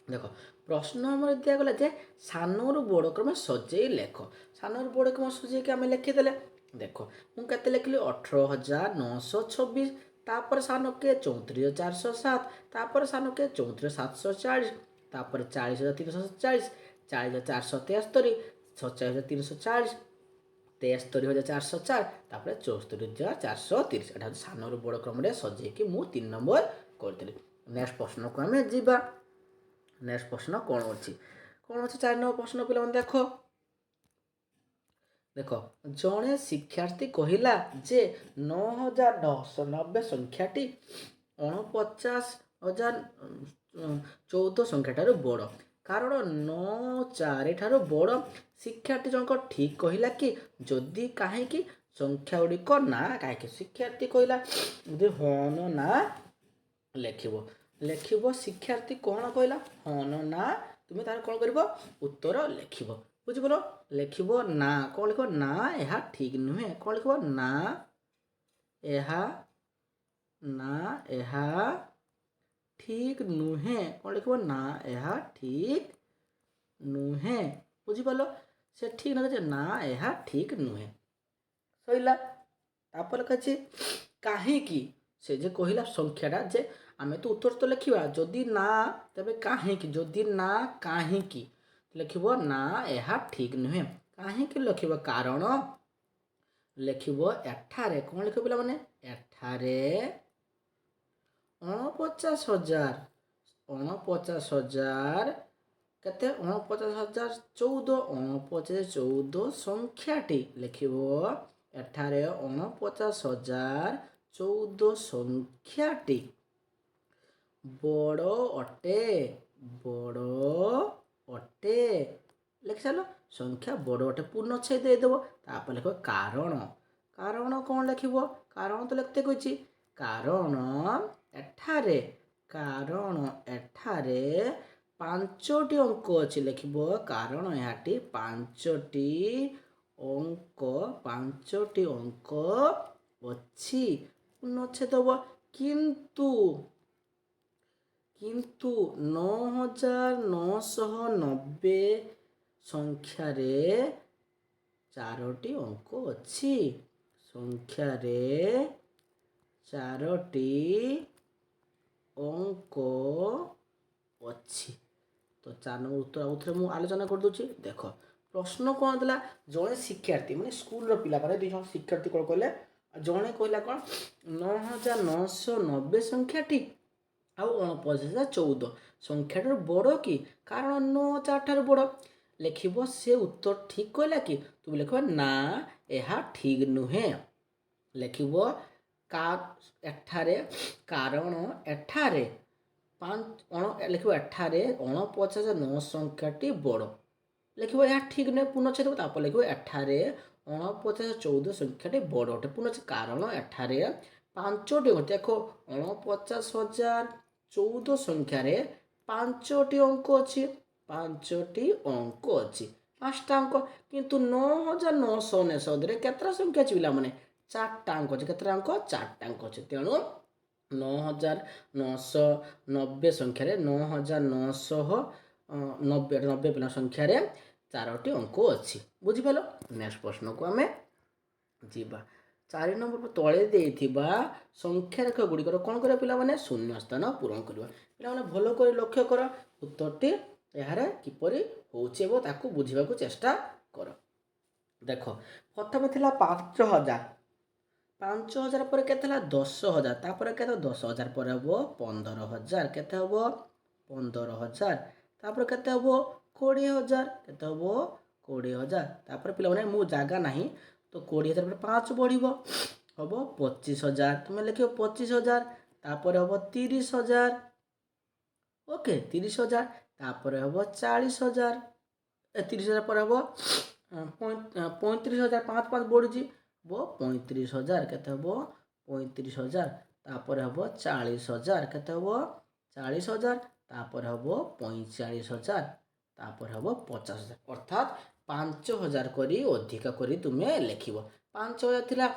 ଦେଖ ପ୍ରଶ୍ନ ଆମର ଦିଆଗଲା ଯେ ସାନରୁ ବଡ଼ କ୍ରମ ସଜାଇ ଲେଖ ସାନରୁ ବଡ଼ କ୍ରମ ସଜାଇକି ଆମେ ଲେଖିଦେଲେ ଦେଖ ମୁଁ କେତେ ଲେଖିଲି 18,926 ତାପରେ ସାନ କିଏ 34,407 ତାପରେ ସାନ କିଏ 34,740 ତାପରେ 40,340 40,473 47,340 73,404 ତାପରେ 74,430 ଏଟା ହେଉଛି ସାନରୁ ବଡ଼ କ୍ରମରେ ସଜାଇକି ମୁଁ 3 ନମ୍ବର କରିଥିଲି। ନେକ୍ସଟ ପ୍ରଶ୍ନକୁ ଆମେ ଯିବା ନେକ୍ସଟ ପ୍ରଶ୍ନ କ'ଣ ଅଛି 4 ନମ୍ବର ପ୍ରଶ୍ନ ପିଲାମାନେ ଦେଖ ଜଣେ ଶିକ୍ଷାର୍ଥୀ କହିଲା ଯେ 9,990 ସଂଖ୍ୟାଟି 49,014 ସଂଖ୍ୟାଠାରୁ ବଡ଼ କାରଣ 9,4 ଠାରୁ ବଡ଼ ଶିକ୍ଷାର୍ଥୀ ଜଣକ ଠିକ୍ କହିଲା କି ଯଦି କାହିଁକି ସଂଖ୍ୟା ଗୁଡ଼ିକ ନା କାହିଁକି ଶିକ୍ଷାର୍ଥୀ କହିଲା ଯଦି ହଁ ନା ଲେଖିବ ଶିକ୍ଷାର୍ଥୀ କ'ଣ କହିଲା ହଁ ନା ତୁମେ ତାର କ'ଣ କରିବ ଉତ୍ତର ଲେଖିବ ବୁଝିପାରିଲ ଲେଖିବ ନା କ'ଣ ଲେଖିବ ନା ଏହା ଠିକ୍ ନୁହେଁ କ'ଣ ଲେଖିବ ନା ଏହା ଠିକ୍ ନୁହେଁ କ'ଣ ଲେଖିବ ନା ଏହା ଠିକ୍ ନୁହେଁ ବୁଝିପାରିଲ ସେ ଠିକ୍ ନ ନା ଏହା ଠିକ୍ ନୁହେଁ ସଇଲା ତାପରେ ଲେଖାଛି କାହିଁକି ସେ ଯେ କହିଲା ସଂଖ୍ୟାଟା ଯେ ଆମେ ତ ଉତ୍ତର ତ ଲେଖିବା ଯଦି ନା ତେବେ କାହିଁକି ଯଦି ନା କାହିଁକି ଲେଖିବ ନା ଏହା ଠିକ୍ ନୁହେଁ କାହିଁକି ଲେଖିବ କାରଣ ଲେଖିବ ଏଠାରେ କ'ଣ ଲେଖିବ ପିଲାମାନେ ଏଠାରେ 49,000 କେତେ 49,014 49,014 ସଂଖ୍ୟାଟି ଲେଖିବ ଏଠାରେ 49,014 ସଂଖ୍ୟାଟି ବଡ଼ ଅଟେ ଲେଖି ସାରିଲ ସଂଖ୍ୟା ବଡ଼ ଅଟେ ପୂର୍ଣ୍ଣଚ୍ଛେଦ ଦେଇଦେବ ତାପରେ ଲେଖିବ କାରଣ କ'ଣ ଲେଖିବ କାରଣ ତ ଲେଖତେ କହିଛି କାରଣ ଏଠାରେ ପାଞ୍ଚଟି ଅଙ୍କ ଅଛି ଲେଖିବ, କାରଣ ଏହାଟି ପାଞ୍ଚଟି ଅଙ୍କ ଅଛି। ପୂର୍ଣ୍ଣଚ୍ଛେଦ ହେବ। କିନ୍ତୁ 9990 ସଂଖ୍ୟାରେ 4ଟି ଅଙ୍କ ଅଛି। ସଂଖ୍ୟାରେ 4ଟି ଅଙ୍କ ଅଛି। ତ 4 ନମ୍ବର ଉତ୍ତର ଆଉ ଥରେ ମୁଁ ଆଲୋଚନା କରିଦେଉଛି। ଦେଖ ପ୍ରଶ୍ନ କ'ଣ ଥିଲା, ଜଣେ ଶିକ୍ଷାର୍ଥୀ ମାନେ ସ୍କୁଲର ପିଲା ପରେ 2 ଜଣ ଶିକ୍ଷାର୍ଥୀ କ'ଣ କହିଲେ, ଜଣେ କହିଲା କ'ଣ 9990 ସଂଖ୍ୟାଟି ଆଉ 49,014 ସଂଖ୍ୟାଠାରୁ ବଡ଼ କି? କାରଣ 9 4 ଠାରୁ ବଡ଼। ଲେଖିବ ସେ ଉତ୍ତର ଠିକ୍ କହିଲା କି? ତୁମେ ଲେଖିବ ନା ଏହା ଠିକ୍ ନୁହେଁ। ଲେଖିବ ଏଠାରେ କାରଣ ଏଠାରେ ଲେଖିବ ଏଠାରେ 49,009 ସଂଖ୍ୟାଟି ବଡ଼। ଲେଖିବ ଏହା ଠିକ୍ ନୁହେଁ, ପୂର୍ଣ୍ଣଚ୍ଛେଦ। ତାପରେ ଲେଖିବ ଏଠାରେ 49,014 ସଂଖ୍ୟାଟି ବଡ଼ ଅଟେ, ପୂର୍ଣ୍ଣଚ୍ଛେଦ। କାରଣ ଏଠାରେ 5ଟି ଅଙ୍କ, ଦେଖ 49,014 ସଂଖ୍ୟାରେ 5ଟି ଅଙ୍କ ଅଛି। 5ଟି ଅଙ୍କ ଅଛି, 5ଟା ଅଙ୍କ। କିନ୍ତୁ 9,999ରେ କେତେଟା ସଂଖ୍ୟା ଅଛି ପିଲାମାନେ? 4ଟା ଅଙ୍କ ଅଛି। କେତେଟା ଅଙ୍କ? 4ଟା ଅଙ୍କ ଅଛି। ତେଣୁ 9,990 ସଂଖ୍ୟାରେ 9,990 ପିଲା ସଂଖ୍ୟାରେ 4ଟି ଅଙ୍କ ଅଛି। ବୁଝିପାରିଲ? ନେକ୍ସଟ ପ୍ରଶ୍ନକୁ ଆମେ ଯିବା। 4 ନମ୍ବର ତଳେ ଦେଇଥିବା ସଂଖ୍ୟାରେଖ ଗୁଡ଼ିକର କ'ଣ କରିବା ପିଲାମାନେ? ଶୂନ୍ୟ ସ୍ଥାନ ପୂରଣ କରିବା। ପିଲାମାନେ ଭଲ କରି ଲକ୍ଷ୍ୟ କର, ଉତ୍ତରଟି ଏହାର କିପରି ହେଉଛି ଏବଂ ତାକୁ ବୁଝିବାକୁ ଚେଷ୍ଟା କର। ଦେଖ ପ୍ରଥମେ ଥିଲା 5,000। 5,000 ପରେ କେତେ ହେଲା? 10,000। ତାପରେ କେତେ? 10,000 ପରେ ହେବ 15,000। କେତେ ହେବ? 15,000। ତାପରେ କେତେ ହେବ? 20,000। କେତେ ହେବ? 20,000। ତାପରେ ପିଲାମାନେ ମୁଁ ଜାଗା ନାହିଁ ତ 20,000 ପରେ 5 ବଢ଼ିବ, ହେବ 25,000। ତୁମେ ଲେଖିବ 25,000। ତାପରେ ହେବ 30,000। ଓକେ, 30,000। ତାପରେ ହେବ 40,000। 30,000 ପରେ ହେବ 35,000। 5 5 ବଢ଼ୁଛି, ହେବ 35,000। କେତେ ହେବ? 35,000। ତାପରେ ହେବ 40,000। କେତେ ହେବ? 40,000। ତାପରେ ହେବ 45,000। ତାପରେ ହେବ 50,000। ଅର୍ଥାତ୍ 5,000 କରି ଅଧିକା କରି ତୁମେ ଲେଖିବ। 5,000 ଥିଲା,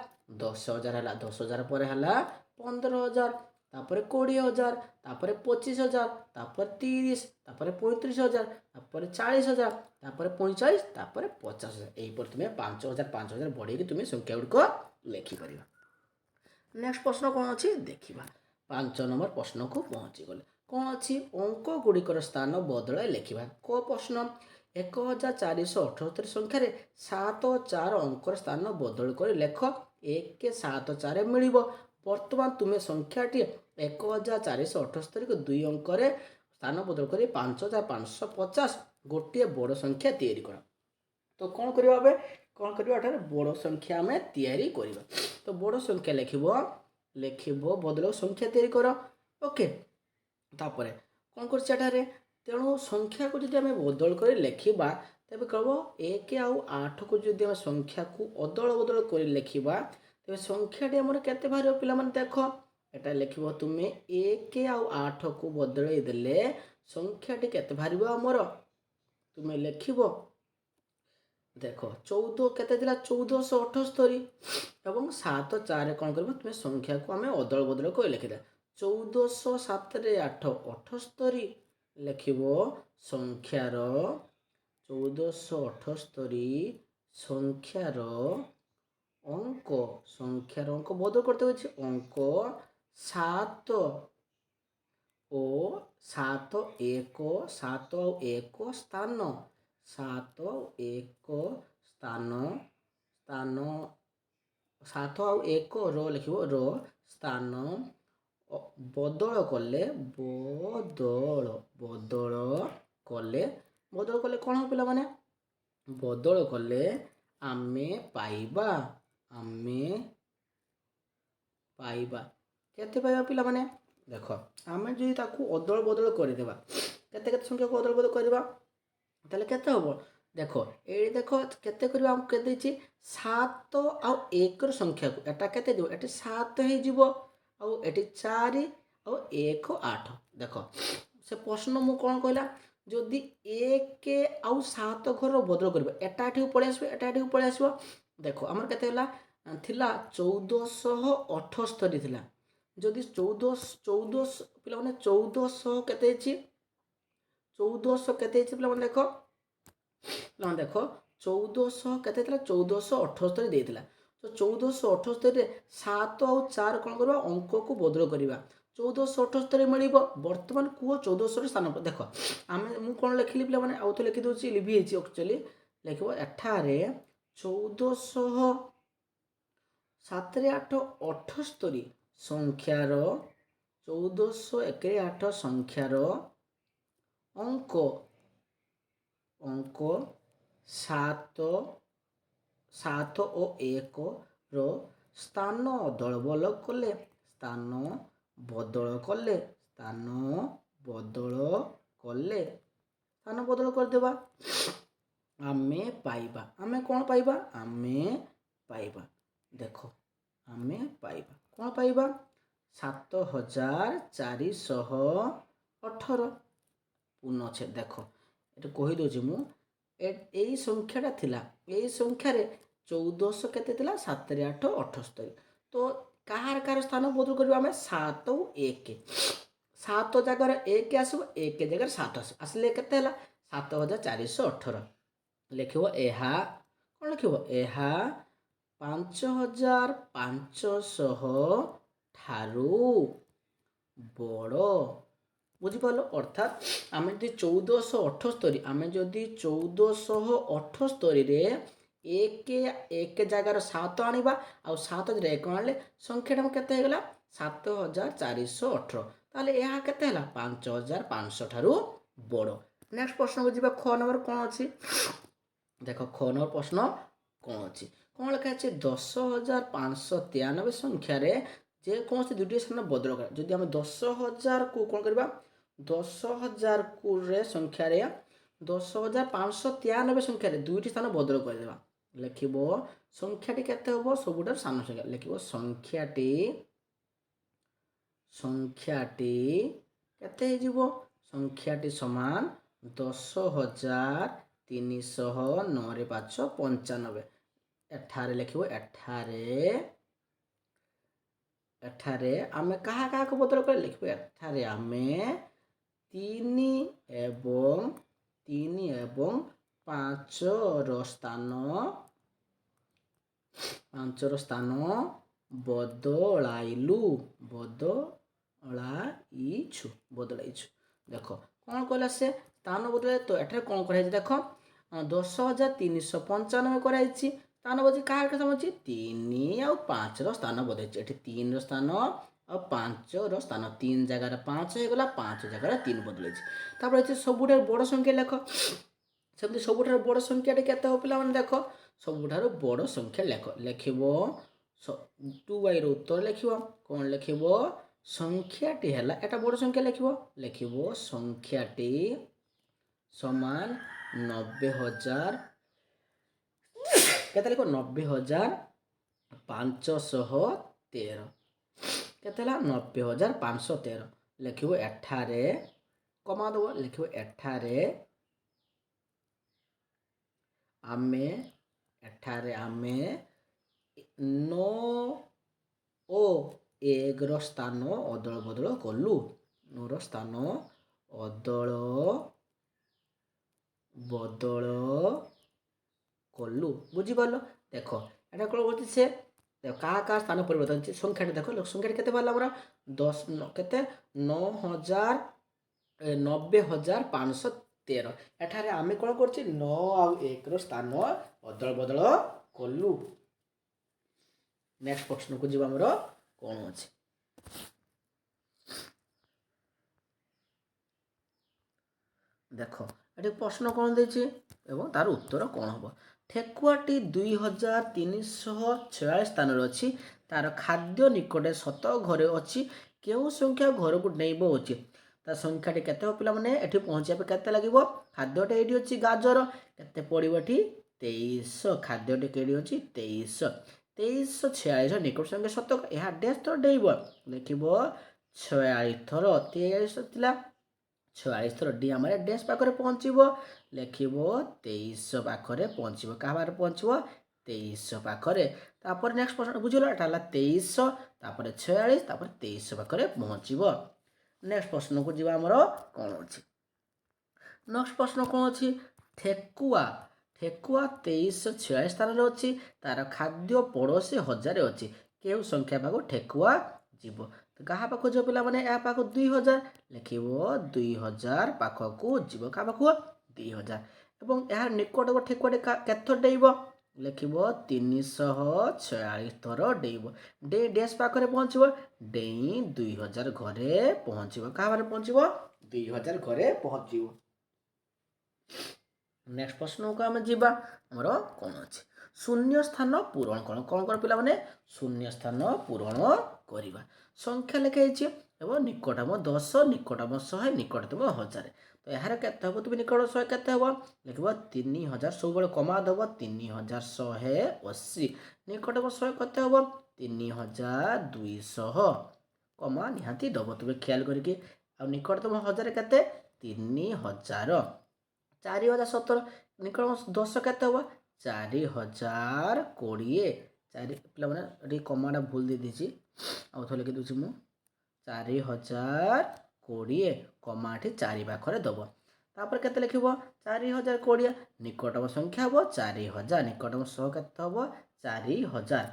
10,000 ହେଲା। 10,000 ପରେ ହେଲା 15,000। ତାପରେ 20,000। ତାପରେ 25,000। ତାପରେ 30,000। ତାପରେ 35,000। ତାପରେ 40,000। ତାପରେ 45,000। ତାପରେ 50,000। ଏହିପରି ତୁମେ 5,000 5,000 ବଢ଼େଇକି ତୁମେ ସଂଖ୍ୟା ଗୁଡ଼ିକ ଲେଖିପାରିବ। ନେକ୍ସଟ ପ୍ରଶ୍ନ କ'ଣ ଅଛି ଦେଖିବା। 5 ନମ୍ବର ପ୍ରଶ୍ନକୁ ପହଞ୍ଚିଗଲେ। କ'ଣ ଅଛି? ଅଙ୍କ ଗୁଡ଼ିକର ସ୍ଥାନ ବଦଳାଇ ଲେଖିବା। କେଉଁ ପ୍ରଶ୍ନ? 1,478 ସଂଖ୍ୟାରେ 7 ଓ 4 ଅଙ୍କର ସ୍ଥାନ ବଦଳ କରି ଲେଖ। 1,7,4 ମିଳିବ। ବର୍ତ୍ତମାନ ତୁମେ ସଂଖ୍ୟାଟି 1,478କୁ 2 ଅଙ୍କରେ ସ୍ଥାନ ବଦଳ କରି 5,550 ଗୋଟିଏ ବଡ଼ ସଂଖ୍ୟା ତିଆରି କର। ତ କ'ଣ କରିବା ଏବେ? କ'ଣ କରିବା? ଏଠାରେ ବଡ଼ ସଂଖ୍ୟା ଆମେ ତିଆରି କରିବା। ତ ବଡ଼ ସଂଖ୍ୟା ଲେଖିବ ବଦଳ ସଂଖ୍ୟା ତିଆରି କର। ଓକେ, ତାପରେ କ'ଣ କରୁଛି ଏଠାରେ? ତେଣୁ ସଂଖ୍ୟାକୁ ଯଦି ଆମେ ବଦଳ କରି ଲେଖିବା, ତେବେ କହିବ 1 ଆଉ 8କୁ ଯଦି ଆମେ ସଂଖ୍ୟାକୁ ଅଦଳ ବଦଳ କରି ଲେଖିବା, ତେବେ ସଂଖ୍ୟାଟି ଆମର କେତେ ବାହାରିବ ପିଲାମାନେ? ଦେଖ ଏଟା ଲେଖିବ ତୁମେ 1 ଆଉ 8କୁ ବଦଳାଇ ଦେଲେ ସଂଖ୍ୟାଟି କେତେ ବାହାରିବ ଆମର? ତୁମେ ଲେଖିବ, ଦେଖ 14 କେତେ ଥିଲା? 1,478 ଏବଂ 7 4 କ'ଣ କରିବ? ତୁମେ ସଂଖ୍ୟାକୁ ଆମେ ଅଦଳ ବଦଳ କରି ଲେଖିବା। 14,7ରେ 8 78 ଲେଖିବ। ସଂଖ୍ୟାର 1,478 ସଂଖ୍ୟାର ଅଙ୍କ ବଦଳ କରତେ ହେଉଛି। ଅଙ୍କ 7 ଓ 7 ଆଉ 1 ସ୍ଥାନ 7 ଆଉ 1 ଲେଖିବ। ସ୍ଥାନ ବଦଳ କଲେ କ'ଣ ହେବ ପିଲାମାନେ? ବଦଳ କଲେ ଆମେ ପାଇବା କେତେ ପାଇବା ପିଲାମାନେ? ଦେଖ ଆମେ ଯଦି ତାକୁ ଅଦଳ ବଦଳ କରିଦେବା, କେତେ ସଂଖ୍ୟାକୁ ଅଦଳ ବଦଳ କରିବା, ତାହେଲେ କେତେ ହେବ? ଦେଖ ଏଇଠି ଦେଖ କେତେ କରିବା? ଆମକୁ କେତେ ଦେଇଛି? 7 ଆଉ 1ର ସଂଖ୍ୟାକୁ ଏଟା କେତେ ଯିବ? ଏଠି 7 ହେଇଯିବ, ଆଉ ଏଠି 4 ଆଉ 1 8। ଦେଖ ସେ ପ୍ରଶ୍ନ ମୁଁ କ'ଣ କହିଲା? ଯଦି 1 ଆଉ 7 ଘରର ବଦଳ କରିବା ଏଟା ଏଠିକୁ ପଳେଇ ଆସିବ ଏଟା ଏଠିକୁ ପଳେଇ ଆସିବ। ଦେଖ ଆମର କେତେ ହେଲା ଥିଲା 1478 ଥିଲା। ଯଦି 14 ପିଲାମାନେ 1400 କେତେ ହେଇଛି 1400 କେତେ ହେଇଛି ପିଲାମାନେ ଦେଖ 1400 କେତେ ଥିଲା 1478 ଦେଇଥିଲା। ତ 1478ରେ 7 ଆଉ 4 କ'ଣ କରିବା ଅଙ୍କକୁ ବଦଳ କରିବା 1478 ମିଳିବ। ବର୍ତ୍ତମାନ କୁହ 1400 ସ୍ଥାନ ଦେଖ ମୁଁ କ'ଣ ଲେଖିଲି ପିଲାମାନେ ଆଉ ତ ଲେଖିଦେଉଛି ଲିଭି ହେଇଛି ଆକ୍ଚୁଆଲି ଲେଖିବ ଏଠାରେ 1400 7 8 78 ସଂଖ୍ୟାର 1400 1 8 ସଂଖ୍ୟାର ଅଙ୍କ 7 ଓ 1ର ସ୍ଥାନ ବଦଳ କରିଦେବା। ଆମେ ପାଇବା ଆମେ କ'ଣ ପାଇବା ଦେଖ ଆମେ ପାଇବା କ'ଣ ପାଇବା 7418 ପୂର୍ଣ୍ଣଚ୍ଛେଦ। ଦେଖ ଏଠି କହିଦେଉଛି ମୁଁ ଏଇ ସଂଖ୍ୟାଟା ଥିଲା ଏଇ ସଂଖ୍ୟାରେ 1400 କେତେ ଥିଲା 7 8 78 ତ କାହାର ସ୍ଥାନ ବଦଳ କରିବା ଆମେ 7 ଆଉ 1 7 ଜାଗାରେ 1 ଆସିବ 1 ଜାଗାରେ 7 ଆସିବ ଆସିଲେ କେତେ ହେଲା 7418 ଲେଖିବ ଏହା କ'ଣ ଲେଖିବ ଏହା 5500 ଠାରୁ ବଡ଼। ବୁଝିପାରିଲ ଅର୍ଥାତ୍ ଆମେ ଯଦି 1478ରେ 1 ଜାଗାର 7 ଆଣିବା ଆଉ 7 ଜାଗାରେ 1 ଆଣିଲେ ସଂଖ୍ୟାଟା କେତେ ହେଇଗଲା 7418 ତାହେଲେ ଏହା କେତେ ହେଲା 5500 ଠାରୁ ବଡ଼। ନେକ୍ସଟ ପ୍ରଶ୍ନକୁ ଯିବା ଖ ନମ୍ବର କ'ଣ ଅଛି ଦେଖ ଖ ନମ୍ବର ପ୍ରଶ୍ନ କ'ଣ ଅଛି କ'ଣ ଲେଖା ଅଛି 10593 ସଂଖ୍ୟାରେ ଯେକୌଣସି ଦୁଇଟି ସ୍ଥାନ ବଦଳ କରା। ଯଦି ଆମେ 10000କୁ କ'ଣ କରିବା 10000 ସଂଖ୍ୟାରେ 10593 ସଂଖ୍ୟାରେ ଦୁଇଟି ସ୍ଥାନ ବଦଳ କରିଦେବା। ଲେଖିବ ସଂଖ୍ୟାଟି କେତେ ହେବ ସବୁଠାରୁ ସାନ ସଂଖ୍ୟା ଲେଖିବ ସଂଖ୍ୟାଟି କେତେ ହେଇଯିବ ସଂଖ୍ୟାଟି ସମାନ 10309 5 95 ଏଠାରେ ଲେଖିବ ଏଠାରେ ଆମେ କାହାକୁ ବଦଳ କରି ଲେଖିବ ଏଠାରେ ଆମେ 3 ଏବଂ 5ର ସ୍ଥାନ ବଦଳାଇଛୁ। ଦେଖ କ'ଣ କହିଲା ସେ ସ୍ଥାନ ବଦଳାଇ ତ ଏଠାରେ କ'ଣ କରାଯାଇଛି ଦେଖ 10395 କରାଯାଇଛି ସ୍ଥାନ ବଦଳି କାହାର ଅଛି 3 ଆଉ 5ର ସ୍ଥାନ ବଦଳାଇଛି। ଏଠି 3ର ସ୍ଥାନ ଆଉ 5ର ସ୍ଥାନ 3 ଜାଗାରେ 5 ହେଇଗଲା 5 ଜାଗାରେ 3 ବଦଳାଇଛି। ତାପରେ ଏଠି ସବୁଠାରୁ ବଡ଼ ସଂଖ୍ୟା ଲେଖ ସେମିତି ସବୁଠାରୁ ବଡ଼ ସଂଖ୍ୟାଟି କେତେ ହେବ ପିଲାମାନେ ଦେଖ ସବୁଠାରୁ ବଡ଼ ସଂଖ୍ୟା ଲେଖିବ 2yର ଉତ୍ତର ଲେଖିବ କ'ଣ ଲେଖିବ ସଂଖ୍ୟାଟି ହେଲା ଏଟା ବଡ଼ ସଂଖ୍ୟା ଲେଖିବ ସଂଖ୍ୟାଟି ସମାନ 90000 କେତେ ଲେଖିବ 90513 କେତେ ହେଲା 90513 ଲେଖିବ ଏଠାରେ କମା ଦେବ ଲେଖିବ ଏଠାରେ ଆମେ 9 ଓ 1ର ସ୍ଥାନ ଅଦଳ ବଦଳ କଲୁ 9ର ସ୍ଥାନ ଅଦଳ ବଦଳ କଲୁ। ବୁଝିପାରିଲ ଦେଖ ଏଟା କ'ଣ କରୁଛି ସେ କାହା ସ୍ଥାନ ପରିବର୍ତ୍ତନ ହେଇଛି ସଂଖ୍ୟାଟି ଦେଖ ସଂଖ୍ୟାଟି କେତେ ବାହାରିଲା ଆମର 90513 ଏଠାରେ ଆମେ କ'ଣ କରୁଛେ 9 ଆଉ 1ର ସ୍ଥାନ ଅଦଳ ବଦଳ କଲୁ। ନେକ୍ସଟ ପ୍ରଶ୍ନକୁ ଯିବା ଆମର କ'ଣ ଅଛି ଦେଖ ଏଠି ପ୍ରଶ୍ନ କ'ଣ ଦେଇଛି ଏବଂ ତାର ଉତ୍ତର କ'ଣ ହେବ। ଠେକୁଆଟି 2346 ସ୍ଥାନରେ ଅଛି ତାର ଖାଦ୍ୟ ନିକଟରେ 7 ଘରେ ଅଛି କେଉଁ ସଂଖ୍ୟା ଘରକୁ ନେଇବା ଉଚିତ ତା ସଂଖ୍ୟାଟି କେତେ ହେବ ପିଲାମାନେ ଏଠି ପହଞ୍ଚିବା ପାଇଁ କେତେ ଲାଗିବ ଖାଦ୍ୟଟି ଏଇଠି ଅଛି ଗାଜର କେତେ ପଡ଼ିବ ଏଠି 2300 ଖାଦ୍ୟଟି କେଉଁଠି ଅଛି 2346 ନିକଟ ସଂଖ୍ୟା 7 ଏହା ଡ୍ୟାସ୍ ଥର ଡେଇବ ଲେଖିବ 46 ଥର 43 ଥିଲା 46 थर डी आम डैश पाखे पहुँचब लिखब 2300 पाखे पहुँचब क्या पाखे पहुँचब 2300 पाखे तापर नेक्स्ट प्रश्न बुझल एटा 2300 तापर 46 तापर 2300 पाखे पहुँचब नेक्स्ट प्रश्न को जी आमर कौन अच्छी नेक्स्ट प्रश्न कौन अच्छी ठेकुआ ठेकुआ 2346 स्थान अच्छी तार खाद्य पड़ोशी 1000 अच्छी केउ संख्या पाक ठेकुआ जीव तो क्या पाख जो पिला मैंने या पाख 2000 लिखब 2000 पाखक जीव क्या पाख 2000 एवं यार निकट ठेकुआ केथर डेब लिखब 346 थर डेब डे डैश पाखे पहुँचब डेई 2000 घरे पहुँचब क्या पहुँचब 2000 घरे पहुँचब नेक्स्ट प्रश्न को आम जावा आमर कौन अच्छे शून्य स्थान पूरण कौन कौन कौन पिला माने शून्य स्थान पूरण करवा संख्या लिखाई एवं निकटतम 10 निकटतम 100 निकटतम 1000 तो यार केते हम तुम निकट 100 केते हम लिखब 3000 सब कमा दब 3180 निकटतम 100 केते हम 3200 कमा निहाती दब तुम ख्याल करके आ निकटतम 1000 केते 3000 4017 निकट 10 केते हम 4020 चारि पिला माने कमाटा भूल दे दीची आउ थ लिखि दूची मु 4020 कमाटी 4 पाखरे दब तापर केते लिखिब 4020 निकटतम संख्या हम 4000 निकटतम 100 केते हम 4000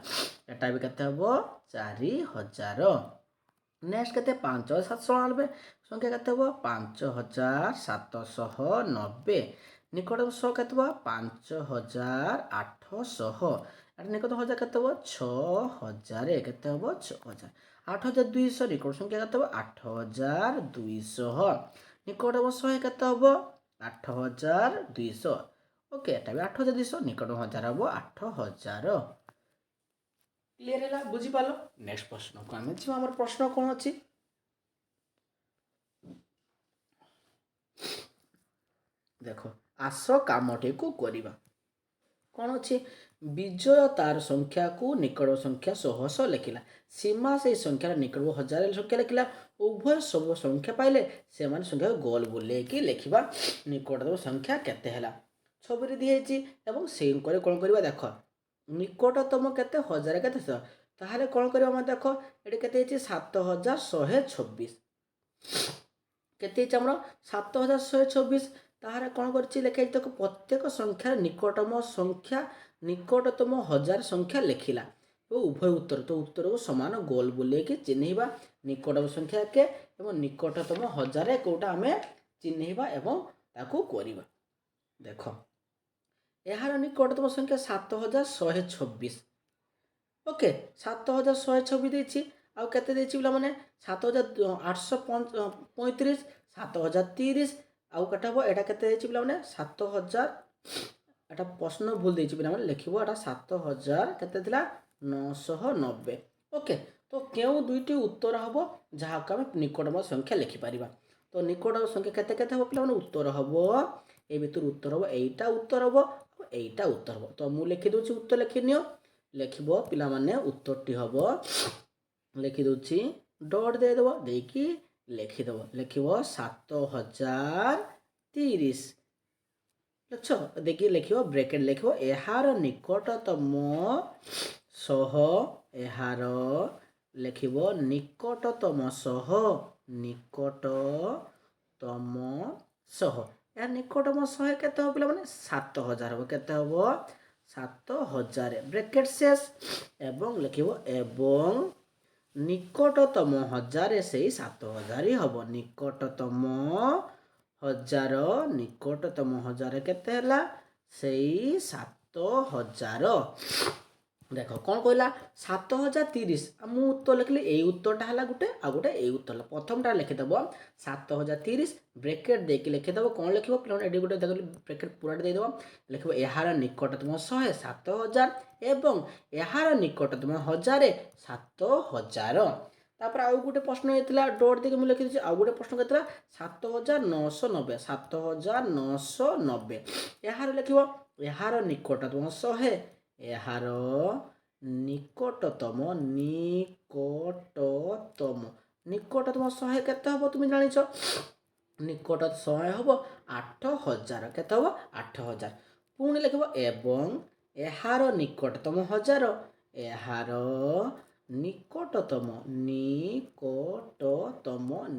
एटा भी केते हम 4000 नेक्स्ट केते 5790 संख्या केते हम 5790 निकटतम 100 केते हम 5800 निकट 1000 केते हम 6000 केते हम 6000 8200 निकट संख्या केते हम 8200 निकटतम 100 केते हम 8200 ओके एटा भी 8200 निकट 1000 हम 8000 क्लियर है बुझी पालो नेक्स्ट प्रश्न को आमे छी हमर प्रश्न कोन अछि देखो आस कामटे को करिबा कौन अच्छे विजय तार संख्या को निकट संख्या 100 लिखिला सीमा से संख्यार निकट 1000 संख्या लिखिला उभय सब संख्या पाइले से मान संख्या गोल बुले कि लिखिबा निकटतम संख्या केते हला छबि दिहेछि एवं सेम करे कोन करबा देखो निकटतम केते 1000 केते ताहाले कोन करबा म देखो एटी केते हेछि 7126 केते हेछि हमर 7126 ताहारे कौन कर लिखाई तो प्रत्येक संख्यार निकटतम 1000 संख्या लिखिला तो उभय उत्तर तो उत्तर को समान गोल बुले कि चिन्हवा निकटतम संख्या के एवं निकटतम 1000 कोटा आम चिन्हवा एवं ताकू करवा देख यार निकटतम संख्या 7126 ओके 7126 देछि आउ केते देछि बोला माने 7835 7030 आउ कटा वो एटा केते देछि पिला माने 7000 एटा प्रश्न भूल देछि पिला माने लिखिबो एटा 7000 केते थिला 990 ओके तो केउ दुईटी उत्तर हबो जहा का हम निकटतम संख्या लिखि परिबा तो निकटतम संख्या केते केते हबो पिला माने उत्तर हबो ए भितर उत्तर हबो एटा उत्तर हबो एटा उत्तर हबो तो मु लिखि दोछि उत्तर लिखि नियो लिखिबो पिला माने उत्तरटी हबो लिखि दोछि डॉट दे देबो देकी लिखिदेव लिखब 7030 लक्ष्य देखिए लिख ब्रेकेट लिख यार निकटतम 100 यार लिख निकटतम 100 निकटतम 100 यार निकटतम 100 केते हो पिला माने 7000 हो केते हो 7000 ब्रेकेट शेष एवं लिखब एवं निकटतम 1000 से 7000 हम निकटतम 1000 निकटतम 1000 केते हला से 7000 देख कौन कहला 7030 मु उत्तर लिखली ए उत्तरटा हला गुटे आ गुटे ए उत्तर प्रथमटा लिखिदेव 7030 ब्रेकेट देके लिखिदेव कौन लिखब पिला एडी गुटे देख ब्रेकेट पूरा दे देव लिखब यार निकटतम 100 7000 एवं यार निकटतम 1000 7000 तापर आउ गुटे प्रश्न हेतिला डॉट देके मु लिखि दिछि आउ गुटे प्रश्न केतला 7990 7990 यार लिखब यार निकटतम 100 यार निकटतम 100 केते हम तुम जानिछ ନିକଟ ଶହେ ହେବ 8000 କେତେ ହେବ 8000 ପୁଣି ଲେଖିବ ଏବଂ ଏହାର ନିକଟତମ ହଜାର ଏହାର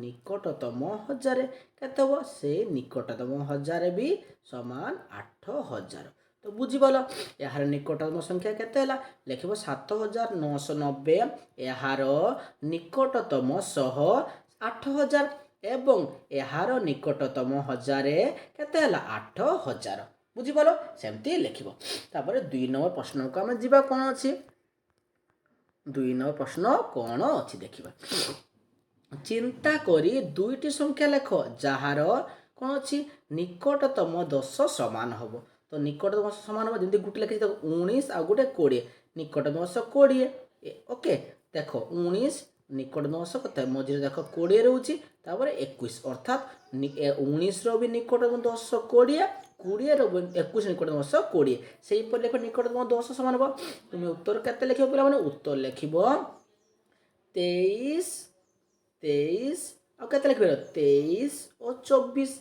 ନିକଟତମ ହଜାରେ କେତେ ହେବ ସେଇ ନିକଟତମ ହଜାରେ ବି ସମାନ 8000 ତ ବୁଝିପାରିଲ ଏହାର ନିକଟତମ ସଂଖ୍ୟା କେତେ ହେଲା ଲେଖିବ 7990 ଏହାର ନିକଟତମ ସହ 8000 ଏବଂ ଏହାର ନିକଟତମ ହଜାରେ କେତେ ହେଲା 8000 ବୁଝିପାରିଲ ସେମିତି ଲେଖିବ ତାପରେ 2 ନମ୍ବର ପ୍ରଶ୍ନକୁ ଆମେ ଯିବା କ'ଣ ଅଛି 2 ନମ୍ବର ପ୍ରଶ୍ନ କ'ଣ ଅଛି ଦେଖିବା ଚିନ୍ତା କରି ଦୁଇଟି ସଂଖ୍ୟା ଲେଖ ଯାହାର କ'ଣ ଅଛି ନିକଟତମ 10 ସମାନ ହେବ ତ ନିକଟତମ ସମାନ ହେବ ଯେମିତି ଗୋଟେ ଲେଖିଛି ଦେଖ 19 ଆଉ ଗୋଟେ 20 ନିକଟତମ 20 ଓକେ ଦେଖ 19 ନିକଟତମ କେତେ ମଝିରେ ଦେଖ 20 ରହୁଛି ତାପରେ 21 ଅର୍ଥାତ୍ 19 ର ବି ନିକଟତମ 10 20 20 ର 21 ନିକଟତମ 20 ସେଇପରି ଲେଖ ନିକଟତମ 10 ସମାନ ହେବ ତୁମେ ଉତ୍ତର କେତେ ଲେଖିବ ପିଲାମାନେ ଉତ୍ତର ଲେଖିବ 23 ଆଉ କେତେ ଲେଖିବ 23 ଓ 24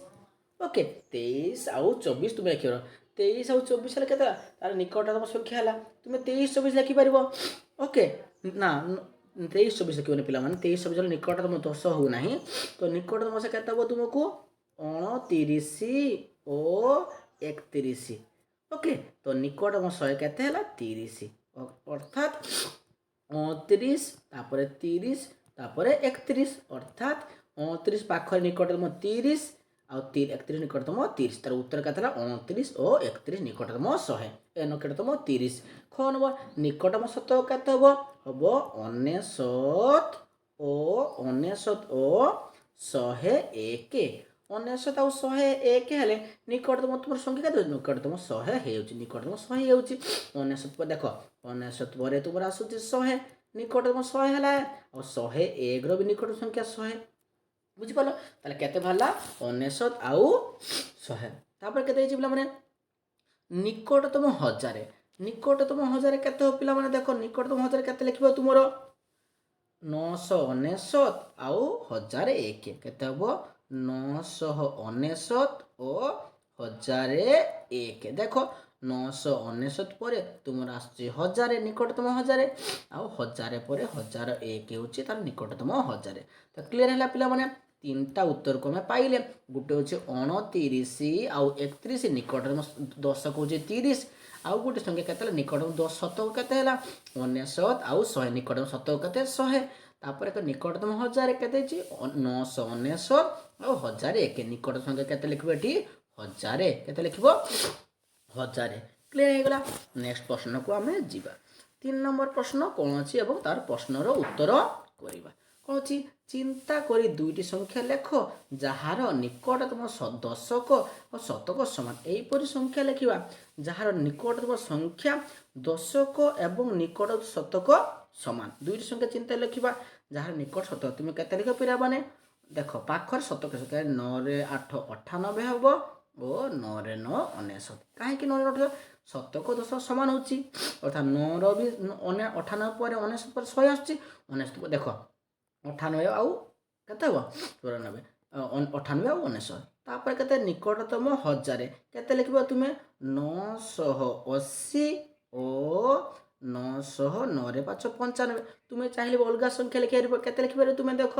ଓକେ 23 ଆଉ 24 ତୁମେ ଲେଖିବ 23 ଆଉ 24 ହେଲେ କେତେ ତାର ନିକଟତମ ସଂଖ୍ୟା ହେଲା ତୁମେ 23 24 ଲେଖିପାରିବ ଓକେ ନା 23 24 ଲେଖିବନି ପିଲାମାନେ 23 24 ହେଲେ ନିକଟତମ 10 ହେଉନାହିଁ ତ ନିକଟତମ କେତେ ହେବ ତୁମକୁ 29 ଓ 31 ଓକେ ତ ନିକଟତମ 100 କେତେ ହେଲା 30 ଅର୍ଥାତ୍ 29 ତାପରେ 30 ତାପରେ 31 ଅର୍ଥାତ୍ 29 ପାଖରେ ନିକଟତମ 30 ଆଉ 31 ନିକଟତମ 30 ତାର ଉତ୍ତର କେତେ ହେଲା 29 ଓ 31 ନିକଟତମ 100 ଏ ନିକଟତମ 30 খ ନମ୍ବର ନିକଟତମ ଶତକ କେତେ ହେବ 99 ଓ 101 99 ଆଉ 101 ହେଲେ ନିକଟତମ ତୁମର ସଂଖ୍ୟା କେତେ ହେଉଛି ନିକଟତମ 100 ହେଉଛି ନିକଟତମ 100 ହେଉଛି 99 ପରେ ଦେଖ 99 ପରେ ତୁମର ଆସୁଛି 100 ନିକଟତମ 100 ହେଲା ଆଉ 101 ର ବି ନିକଟ ସଂଖ୍ୟା 100 ବୁଝିପାରିଲ ତାହେଲେ କେତେ ବାହାରିଲା 99 ଆଉ 100 ତାପରେ କେତେ ହେଇଛି ପିଲାମାନେ ନିକଟତମ ହଜାରେ କେତେ ହେବ ପିଲାମାନେ ଦେଖ ନିକଟତମ ହଜାରେ କେତେ ଲେଖିବ ତୁମର 999 ଆଉ 1001 କେତେ ହେବ 999 ଓ 1001 ଦେଖ 999 ପରେ ତୁମର ଆସୁଛି 1000 ନିକଟତମ 1000 ଆଉ 1000 ପରେ 1001 ହେଉଛି ତାର ନିକଟତମ 1000 ତ କ୍ଲିୟର ହେଲା ପିଲାମାନେ ତିନିଟା ଉତ୍ତରକୁ ଆମେ ପାଇଲେ ଗୋଟେ ହେଉଛି 29 ଆଉ 31 ନିକଟତମ 10 କହୁଛି 30 ଆଉ ଗୋଟେ ସଂଖ୍ୟା କେତେ ହେଲା ନିକଟତମ 10 ଶତକ କେତେ ହେଲା 99 ଆଉ 100 ନିକଟତମ ଶତକ କେତେ 100 ତାପରେ ନିକଟତମ 1000 କେତେ ହେଇଛି 999 ଆଉ 1001 ନିକଟ ସଂଖ୍ୟା କେତେ ଲେଖିବ ଏଠି 1000 କେତେ ଲେଖିବ 1000 କ୍ଲିୟର ହେଇଗଲା ନେକ୍ସଟ ପ୍ରଶ୍ନକୁ ଆମେ ଯିବା 3 ନମ୍ବର ପ୍ରଶ୍ନ କ'ଣ ଅଛି ଏବଂ ତାର ପ୍ରଶ୍ନର ଉତ୍ତର କରିବା କ'ଣ ଅଛି ଚିନ୍ତା କରି ଦୁଇଟି ସଂଖ୍ୟା ଲେଖ ଯାହାର ନିକଟତମ ଦଶକ ଓ ଶତକ ସମାନ ଏହିପରି ସଂଖ୍ୟା ଲେଖିବା ଯାହାର ନିକଟତମ ସଂଖ୍ୟା ଦଶକ ଏବଂ ନିକଟ ଶତକ ସମାନ ଦୁଇଟି ସଂଖ୍ୟା ଚିନ୍ତା ଲେଖିବା ଯାହାର ନିକଟ ଶତକ ତୁମେ କେତେ ଲେଖିବ ପିଲାମାନେ ଦେଖ ପାଖରେ ଶତକ ସଂଖ୍ୟା 9 ରେ 8 98 ହେବ ଓ 9 ରେ 9 99 କାହିଁକି 9 ରେ 8 ଶତକ ଦଶ ସମାନ ହେଉଛି ଅର୍ଥାତ୍ 9 ର ବି 98 ପରେ 99 ପରେ 100 ଆସୁଛି 99 ଦେଖ 98 ଆଉ କେତେ ହେବ 94 98 ଆଉ 99 ତାପରେ କେତେ ନିକଟତମ 1000 କେତେ ଲେଖିବ ତୁମେ 980 ଓ 909 ରେ 595 ତୁମେ ଚାହିଁଲେ ଅଲଗା ସଂଖ୍ୟା ଲେଖିପାରିବ କେତେ ଲେଖିପାରିବ ତୁମେ ଦେଖ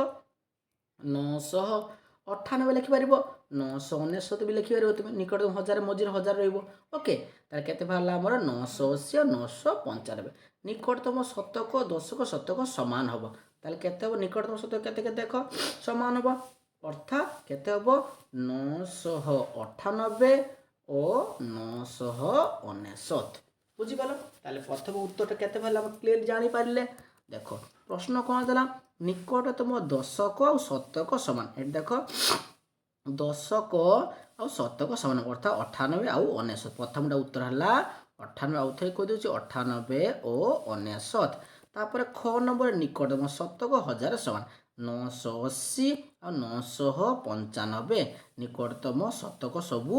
998 ଲେଖିପାରିବ 999 ବି ଲେଖିପାରିବ ତୁମେ ନିକଟତମ 1000 ମଝିରେ 1000 ରହିବ ଓକେ ତାହେଲେ କେତେ ବାହାରିଲା ଆମର 980 ଆଉ 995 ନିକଟତମ ଶତକ ଦଶକ ଶତକ ସମାନ ହେବ ତାହେଲେ କେତେ ହେବ ନିକଟତମ ଶତକ କେତେ କେତେ ଦେଖ ସମାନ ହେବ ଅର୍ଥାତ୍ କେତେ ହେବ 998 ଓ 999 ବୁଝିପାରିଲ ତାହେଲେ ପ୍ରଥମ ଉତ୍ତରଟା କେତେ ବାହାରିଲା ଆମେ କ୍ଲିୟର ଜାଣିପାରିଲେ ଦେଖ ପ୍ରଶ୍ନ କ'ଣ ଦେଲା ନିକଟତମ ଦଶକ ଆଉ ଶତକ ସମାନ ଏଠି ଦେଖ ଦଶକ ଆଉ ଶତକ ସମାନ ଅର୍ଥାତ୍ 98 ଆଉ 99 ପ୍ରଥମଟା ଉତ୍ତର ହେଲା 98 ଆଉ ଥରେ କହିଦେଉଛି 98 ଓ 99 ତାପରେ ଖ ନମ୍ବର ନିକଟତମ ଶତକ 1000 ସମାନ 980 ଆଉ 995 ନିକଟତମ ଶତକ ସବୁ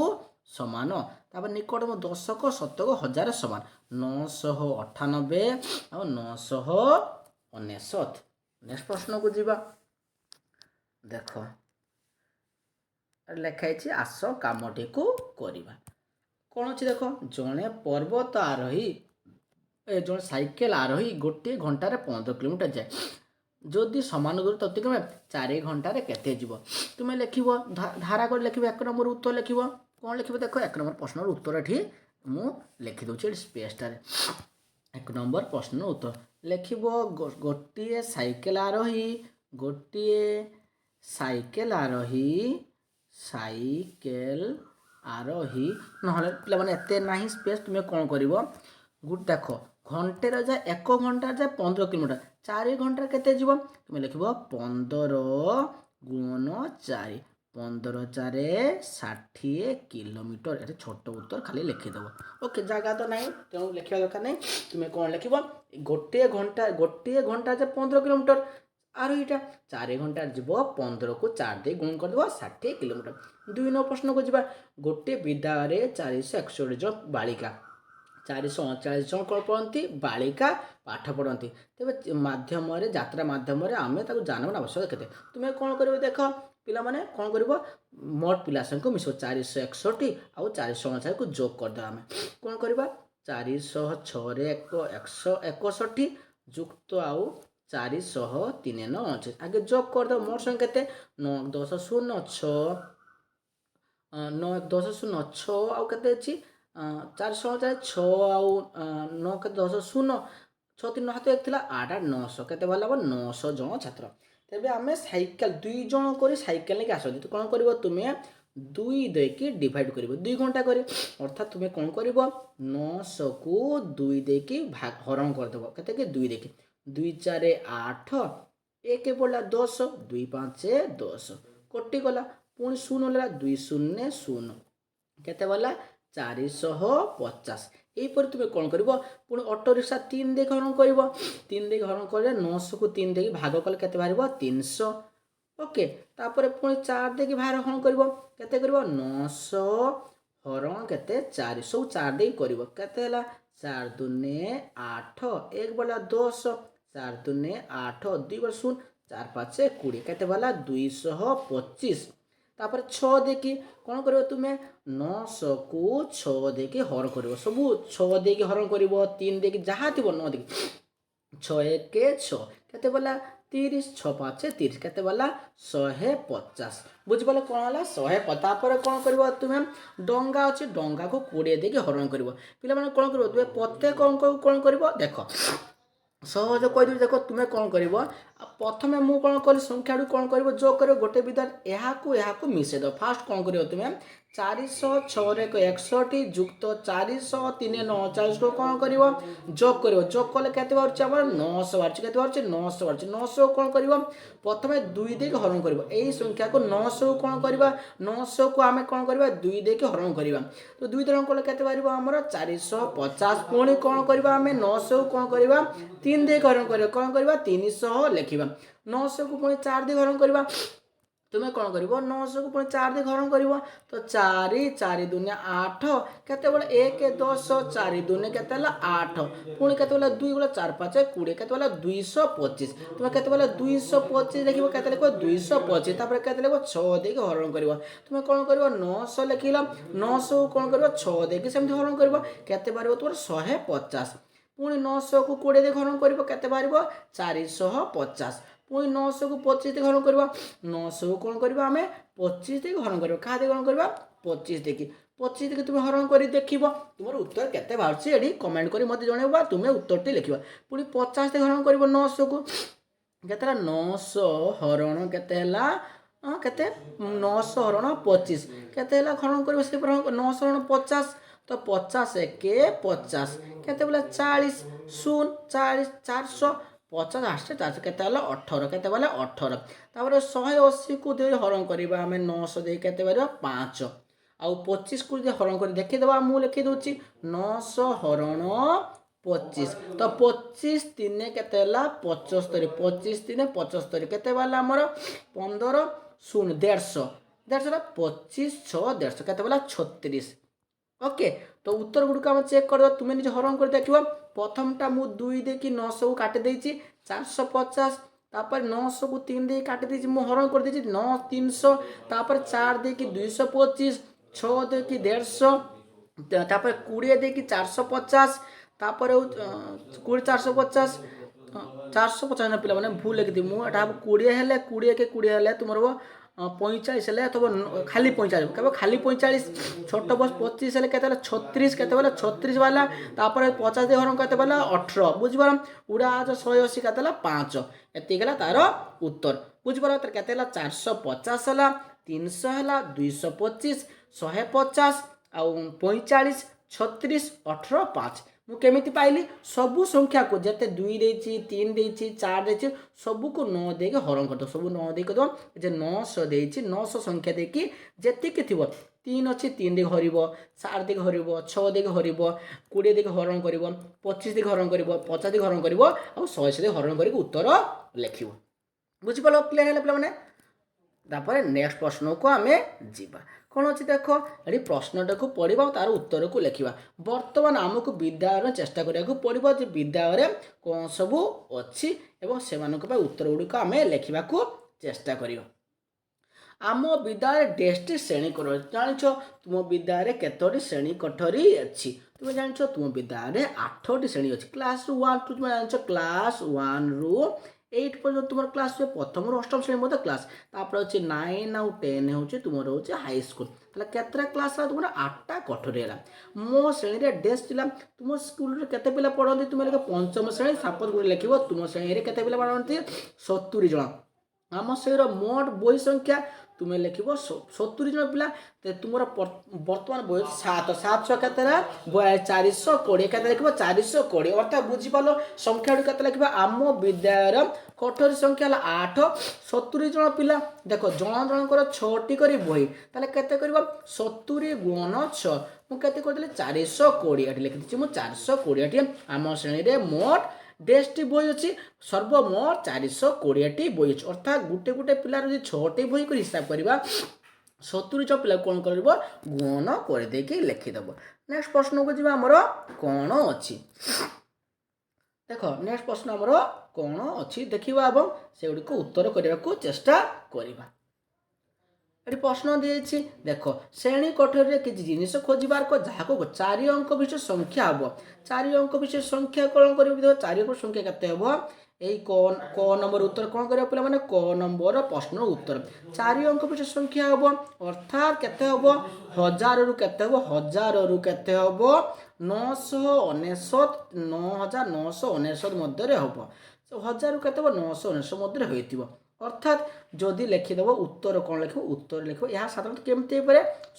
ସମାନ ତାପରେ ନିକଟତମ ଦଶକ ଶତକ 1000 ସମାନ 998 ଆଉ 999 ନେକ୍ସଟ ପ୍ରଶ୍ନକୁ ଯିବା ଦେଖ ଲେଖା ହେଇଛି ଆସ କାମଟିକୁ କରିବା। କ'ଣ ଅଛି ଦେଖ, ଜଣେ ପର୍ବତ ଆରୋହୀ ଜଣେ ସାଇକେଲ ଆରୋହୀ ଗୋଟିଏ ଘଣ୍ଟାରେ 15 କିଲୋମିଟର ଯାଏ। ଯଦି ସମାନ ଦୂରତା ଅତିକ୍ରମେ 4 ଘଣ୍ଟାରେ କେତେ ଯିବ? ତୁମେ ଲେଖିବ ଧାରା କରି ଲେଖିବ। 1 ନମ୍ବର ଉତ୍ତର ଲେଖିବ। କ'ଣ ଲେଖିବ ଦେଖ, 1 ନମ୍ବର ପ୍ରଶ୍ନର ଉତ୍ତର ଏଠି ମୁଁ ଲେଖିଦେଉଛି ଏଠି ସ୍ପେସ୍ଟାରେ। 1 ନମ୍ବର ପ୍ରଶ୍ନର ଉତ୍ତର ଲେଖିବ ଗୋଟିଏ ସାଇକେଲ ଆରୋହୀ ନହେଲେ ପିଲାମାନେ ଏତେ ନାହିଁ ସ୍ପେସ୍, ତୁମେ କ'ଣ କରିବ ଦେଖ ଘଣ୍ଟେରେ ଯାଏ 1 ଘଣ୍ଟାରେ ଯାଏ 15 କିଲୋମିଟର, 4 ଘଣ୍ଟାରେ କେତେ ଯିବ? ତୁମେ ଲେଖିବ 15 ଗୁଣନ 4, 15 4 60 କିଲୋମିଟର। ଏଠି ଛୋଟ ଉତ୍ତର ଖାଲି ଲେଖିଦେବ। ଓକେ, ଜାଗା ତ ନାହିଁ ତେଣୁ ଲେଖିବା ଦରକାର ନାହିଁ। ତୁମେ କ'ଣ ଲେଖିବ, ଗୋଟିଏ ଘଣ୍ଟା ଯେ 15 କିଲୋମିଟର ଆରୋହୀଟା 4 ଘଣ୍ଟାରେ ଯିବ, 15କୁ 4 ଦେଇ ଗୁଣ କରିଦେବ 60 କିଲୋମିଟର। 2 ନମ୍ବର ପ୍ରଶ୍ନକୁ ଯିବା। ଗୋଟିଏ ବିଦ୍ୟାଳୟରେ 461 ଜଣ ବାଳିକା 439 ଜଣ କ'ଣ ପଢ଼ନ୍ତି? ବାଳିକା ପାଠ ପଢ଼ନ୍ତି। ତେବେ ଯାତ୍ରା ମାଧ୍ୟମରେ ଆମେ ତାକୁ ଯାନବାହନ ଆବଶ୍ୟକ କେତେ? ତୁମେ କ'ଣ କରିବ ଦେଖ ପିଲାମାନେ, କ'ଣ କରିବ ମୋଟ ପିଲା ସଂଖ୍ୟା ମିଶିବ 461 ଆଉ 439କୁ ଯୋଗ କରିଦେବା। ଆମେ କ'ଣ କରିବା 406ରେ 161 ଯୁକ୍ତ ଆଉ 403 9 ଆଗେ ଯୋଗ କରିଦେବ। ମୋଟ ସଂଖ୍ୟା କେତେ? 9 10 0 6 9 10 0 6 ଆଉ କେତେ ଅଛି 406 6 ଆଉ 9 କେତେ 10 0 6 3 9 1 ଥିଲା 8 8 900 କେତେ ଭଲ ହେବ 900 ଜଣ ଛାତ୍ର। ତେବେ ଆମେ ସାଇକେଲ 2 ଜଣ କରି ସାଇକେଲ ନେଇକି ଆସନ୍ତି। ତ କ'ଣ କରିବ ତୁମେ 2 ଦେଇକି ଡିଭାଇଡ଼ କରିବ 2 ଘଣ୍ଟା କରି, ଅର୍ଥାତ୍ ତୁମେ କ'ଣ କରିବ 900କୁ 2 ଦେଇକି ହରଣ କରିଦେବ। କେତେ କି 2 ଦେଇକି 2 4 8 1 ପଡ଼ିଲା 10 2 5 10 କଟିଗଲା। ପୁଣି 0 ହେଲା 2 0 0 କେତେ ଗଲା 450। ଏହିପରି ତୁମେ କ'ଣ କରିବ ପୁଣି ଅଟୋ ରିକ୍ସା 3 ଦେଇକି ହରଣ କରିବ। 3 ଦେଇକି ହରଣ କଲେ 900କୁ 3 ଦେଇକି ଭାଗ କଲେ କେତେ ବାହାରିବ 300। ଓକେ, ତାପରେ ପୁଣି 4 ଦେଇକି ହରଣ କରିବ। କେତେ କରିବ 900 ହରଣ କେତେ 4 ସବୁ 4 ଦେଇକି କରିବ। କେତେ ହେଲା 4 2 8 1 ବଲା 10 4 2 8 2 ବଲା 0 4 5 20 କେତେ ବଲା 225। ତାପରେ 6 ଦେଇକି କ'ଣ କରିବ ତୁମେ 900କୁ 6 ଦେଇକି ହରଣ କରିବ। ସବୁ 6 ଦେଇକି ହରଣ କରିବ। 3 ଦେଇକି ଯାହା ଥିବ 9 ଦେଇକି 6 1 6 କେତେ ବଲା 30 6 5 30 କେତେ ବଲା 150। ବୁଝିପାରିଲ କ'ଣ ହେଲା 150। ତାପରେ କ'ଣ କରିବ ତୁମେ ଡଙ୍ଗା ଅଛି ଡଙ୍ଗାକୁ 20 ଦେଇକି ହରଣ କରିବ। ପିଲାମାନେ କ'ଣ କରିବ ତୁମେ ପ୍ରତ୍ୟେକ ଅଙ୍କକୁ କ'ଣ କରିବ ଦେଖ ସହଜ କହିଦେବି। ଦେଖ ତୁମେ କ'ଣ କରିବ ପ୍ରଥମେ ମୁଁ କ'ଣ କଲି ସଂଖ୍ୟାକୁ କ'ଣ କରିବ ଯୋଗ କରିବ। ଗୋଟେ ବିଦ୍ୟାଳୟ ଏହାକୁ ମିଶାଇ ଦେବ। ଫାଷ୍ଟ କ'ଣ କରିବ ତୁମେ 406 61 ଯୁକ୍ତ 403 39କୁ କ'ଣ କରିବ ଯୋଗ କରିବ। ଯୋଗ କଲେ କେତେ ବାହାରୁଛି ଆମର 900 ବାହାରୁଛି। କେତେ ବାହାରୁଛି 900 ବାହାରୁଛି। 900 କ'ଣ କରିବ ପ୍ରଥମେ 2 ଦେଇକି ହରଣ କରିବ। ଏହି ସଂଖ୍ୟାକୁ 900କୁ କ'ଣ କରିବା 900କୁ ଆମେ କ'ଣ କରିବା 2 ଦେଇକି ହରଣ କରିବା। ତ 2 ହରଣ କଲେ କେତେ ବାହାରିବ ଆମର 450। ପୁଣି କ'ଣ କରିବା ଆମେ 900କୁ କ'ଣ କରିବା 3 ଦେଇକି ହରଣ କରିବା। କ'ଣ କରିବା 300 ଲେଖିବା। 900କୁ ପୁଣି 4 ଦେଇକି ହରଣ କରିବା। ତୁମେ କ'ଣ କରିବ 900କୁ ପୁଣି 4 ଦେଇକି ହରଣ କରିବ। ତ 4 4 2 8 କେତେବେଳେ 1 10 4 2 କେତେ ହେଲା 8 ପୁଣି କେତେବେଳେ 2 ଗୁଣା 4 5 20 କେତେବେଳେ 225। ତୁମେ କେତେବେଳେ 225 ଲେଖିବ। କେତେ ଲେଖିବ 225। ତାପରେ କେତେ ଲେଖିବ 6 ଦେଇକି ହରଣ କରିବ। ତୁମେ କ'ଣ କରିବ 900 ଲେଖିଲ। 900କୁ କ'ଣ କରିବ 6 ଦେଇକି ସେମିତି ହରଣ କରିବ। କେତେ ବାହାରିବ ତୁମର 150। ପୁଣି 900କୁ 20 ଦେଇକି ହରଣ କରିବ। କେତେ ବାହାରିବ 450। ପୁଣି 900କୁ 25 ଦେଇକି ହରଣ କରିବା। 900କୁ କ'ଣ କରିବା ଆମେ 25 ଦେଇକି ହରଣ କରିବା। କାହା ଦେଇକି ହରଣ କରିବା 25 ଦେଇକି। 25 ଦେଇକି ତୁମେ ହରଣ କରି ଦେଖିବ ତୁମର ଉତ୍ତର କେତେ ବାହାରୁଛି। ଏଠି କମେଣ୍ଟ କରି ମୋତେ ଜଣାଇବ ତୁମେ ଉତ୍ତରଟି ଲେଖିବ। ପୁଣି 50 ଦେଇକି ହରଣ କରିବ 900କୁ। କେତେ ହେଲା 900 ହରଣ କେତେ ହେଲା କେତେ 900 ହରଣ 25 କେତେ ହେଲା ହରଣ କରିବ। ସେ 900 ହରଣ 50 ତ 50 1 50 କେତେ ବୋଲେ 40 0 40 400 50 8 400 କେତେ ହେଲା 18 କେତେ ବୋଲେ 18। ତାପରେ 180କୁ ଦେଇ ହରଣ କରିବା ଆମେ 900 ଦେଇ କେତେ ବାହାରିବ 5 ଆଉ 25କୁ ଯଦି ହରଣ କରି ଦେଖିଦେବା। ମୁଁ ଲେଖିଦେଉଛି 900 ହରଣ 25 ତ 25 3 କେତେ ହେଲା 75 25 3 75 କେତେ ବାହାରିଲା ଆମର 15 0 150 25 6 150 କେତେ ବାହାରିଲା 36। ओके तो उत्तर गुड़िक आम चेक कर तुम्हें निजे हरण कर देख प्रथमटा मु 2 देखी 900 काटी 450 तापर 900 को 3 दे काटी देछि मु हरण कर देछि 9 300 तापर 4 दे कि 225 6 दे कि 150 तापर 20 दे कि 450 तापर 20 450 450 पिला माने भूल लिखि मु एटा 20 हेले 20 के 20 हेले तुमर 45 हेले अथवा खाली 45 केवल खाली 45 छोट बस 25 हेले केते 36 केते वाला 36 वाला तापर 50 दे हरण केते वाला 18 बुझिबा उड़ा 180 केते 5 एति गेला तार उत्तर बुझिबा तर केते 450 हला 300 हला 225 150 आ 45 36 18 5 मु केमिति पाइली सबु संख्या को जते 2 देछि 3 देछि 4 देछि सबु को 9 देके हरण करतो सबु 9 देके दो जे 900 देछि 900 संख्या देकी जति के थिबो 3 अछि 3 देके हरिबो 4 देके हरिबो 6 देके हरिबो 20 देके हरण करिवो 25 देके हरण करिवो 50 देके हरण करिवो आ 100 देके हरण करिक उत्तर लेखिवो बुझि पलो क्लियर हेले प्ले माने तापर नेक्स्ट प्रश्न को आमे जीवा कौन अच्छी देख ये प्रश्नटा को पढ़ा तार उत्तर को लिखा बर्तमान आमको विद्यालय चेष्टा करा पड़ो जे विद्यालय कौन सब अच्छी से उत्तर गुड़िक आम लिखा चेष्टा कर आम विद्यालय डेस्टी श्रेणी जान तुम विद्यालय केतोटी श्रेणी कठरी अच्छी तुम जान तुम विद्यालय 8टी श्रेणी अच्छी क्लास 1 टू तुम जान क्लास 1 रु 8 पर्यटन तुम क्लास प्रथम रु अष्टम श्रेणी मध्य क्लास तापर अच्छे 9 आउ 10 हूँ तुम हूँ हाई स्कूल केतटा क्लास तुम 8टा कठोरी है मो श्रेणी डेस्क थिला तुम स्कूल केते पिला पढ़ती तुम पंचम श्रेणी सापत गुड़ी लिख तुम श्रेणी केते पिला पढ़ती 70 जन आम श्रेणी मोट बही संख्या तुम्हें लिख 70 जन पिला तुम बर्तमान बही 7 7 छः के 420 के लिख 420 अर्थात बुझीपाल संख्या के लिख आम विद्यालय कठोरी संख्या है 8 70 जन पिला देख जन जनकर 6टी कर बही ताले केते करबा 70 गुणन 6 मुझे कहते 420 लिखी मुझे 420 आम श्रेणी मोट 10टी बही अच्छी सर्वमोट 420टी बही अच्छी अर्थात गोटे गोटे पिलार 6टी बही कर हिसाब करवा 70 जन पिला कौन कर गुणन करदेक लिखिदेव नेक्स्ट प्रश्न को जी आमर कौन अच्छी देख नेक्स्ट प्रश्न आमर कौन अच्छी देखा और से गुड़िक उत्तर करने को चेष्टा करवा ये प्रश्न दी देख श्रेणी कठोरी किसी जिनिस खोजार को जहाँ को 4 अंक विशिष्ट संख्या हम 4 अंक विशिष्ट संख्या कौन कर 4 अंक संख्या केते हम यही क नंबर उत्तर कौन कर पे मैंने क नंबर प्रश्न उत्तर 4 अंक विशिष्ट संख्या हम अर्थात केते हम 1000 रु केते हम 1000 रु केते हम 999 9999 मध्य हम 1000 रु केते 999 मध्य होइतिबो अर्थात जदि लिखिदेव उत्तर कौन लिख उत्तर लिख यह साधारणतः केमती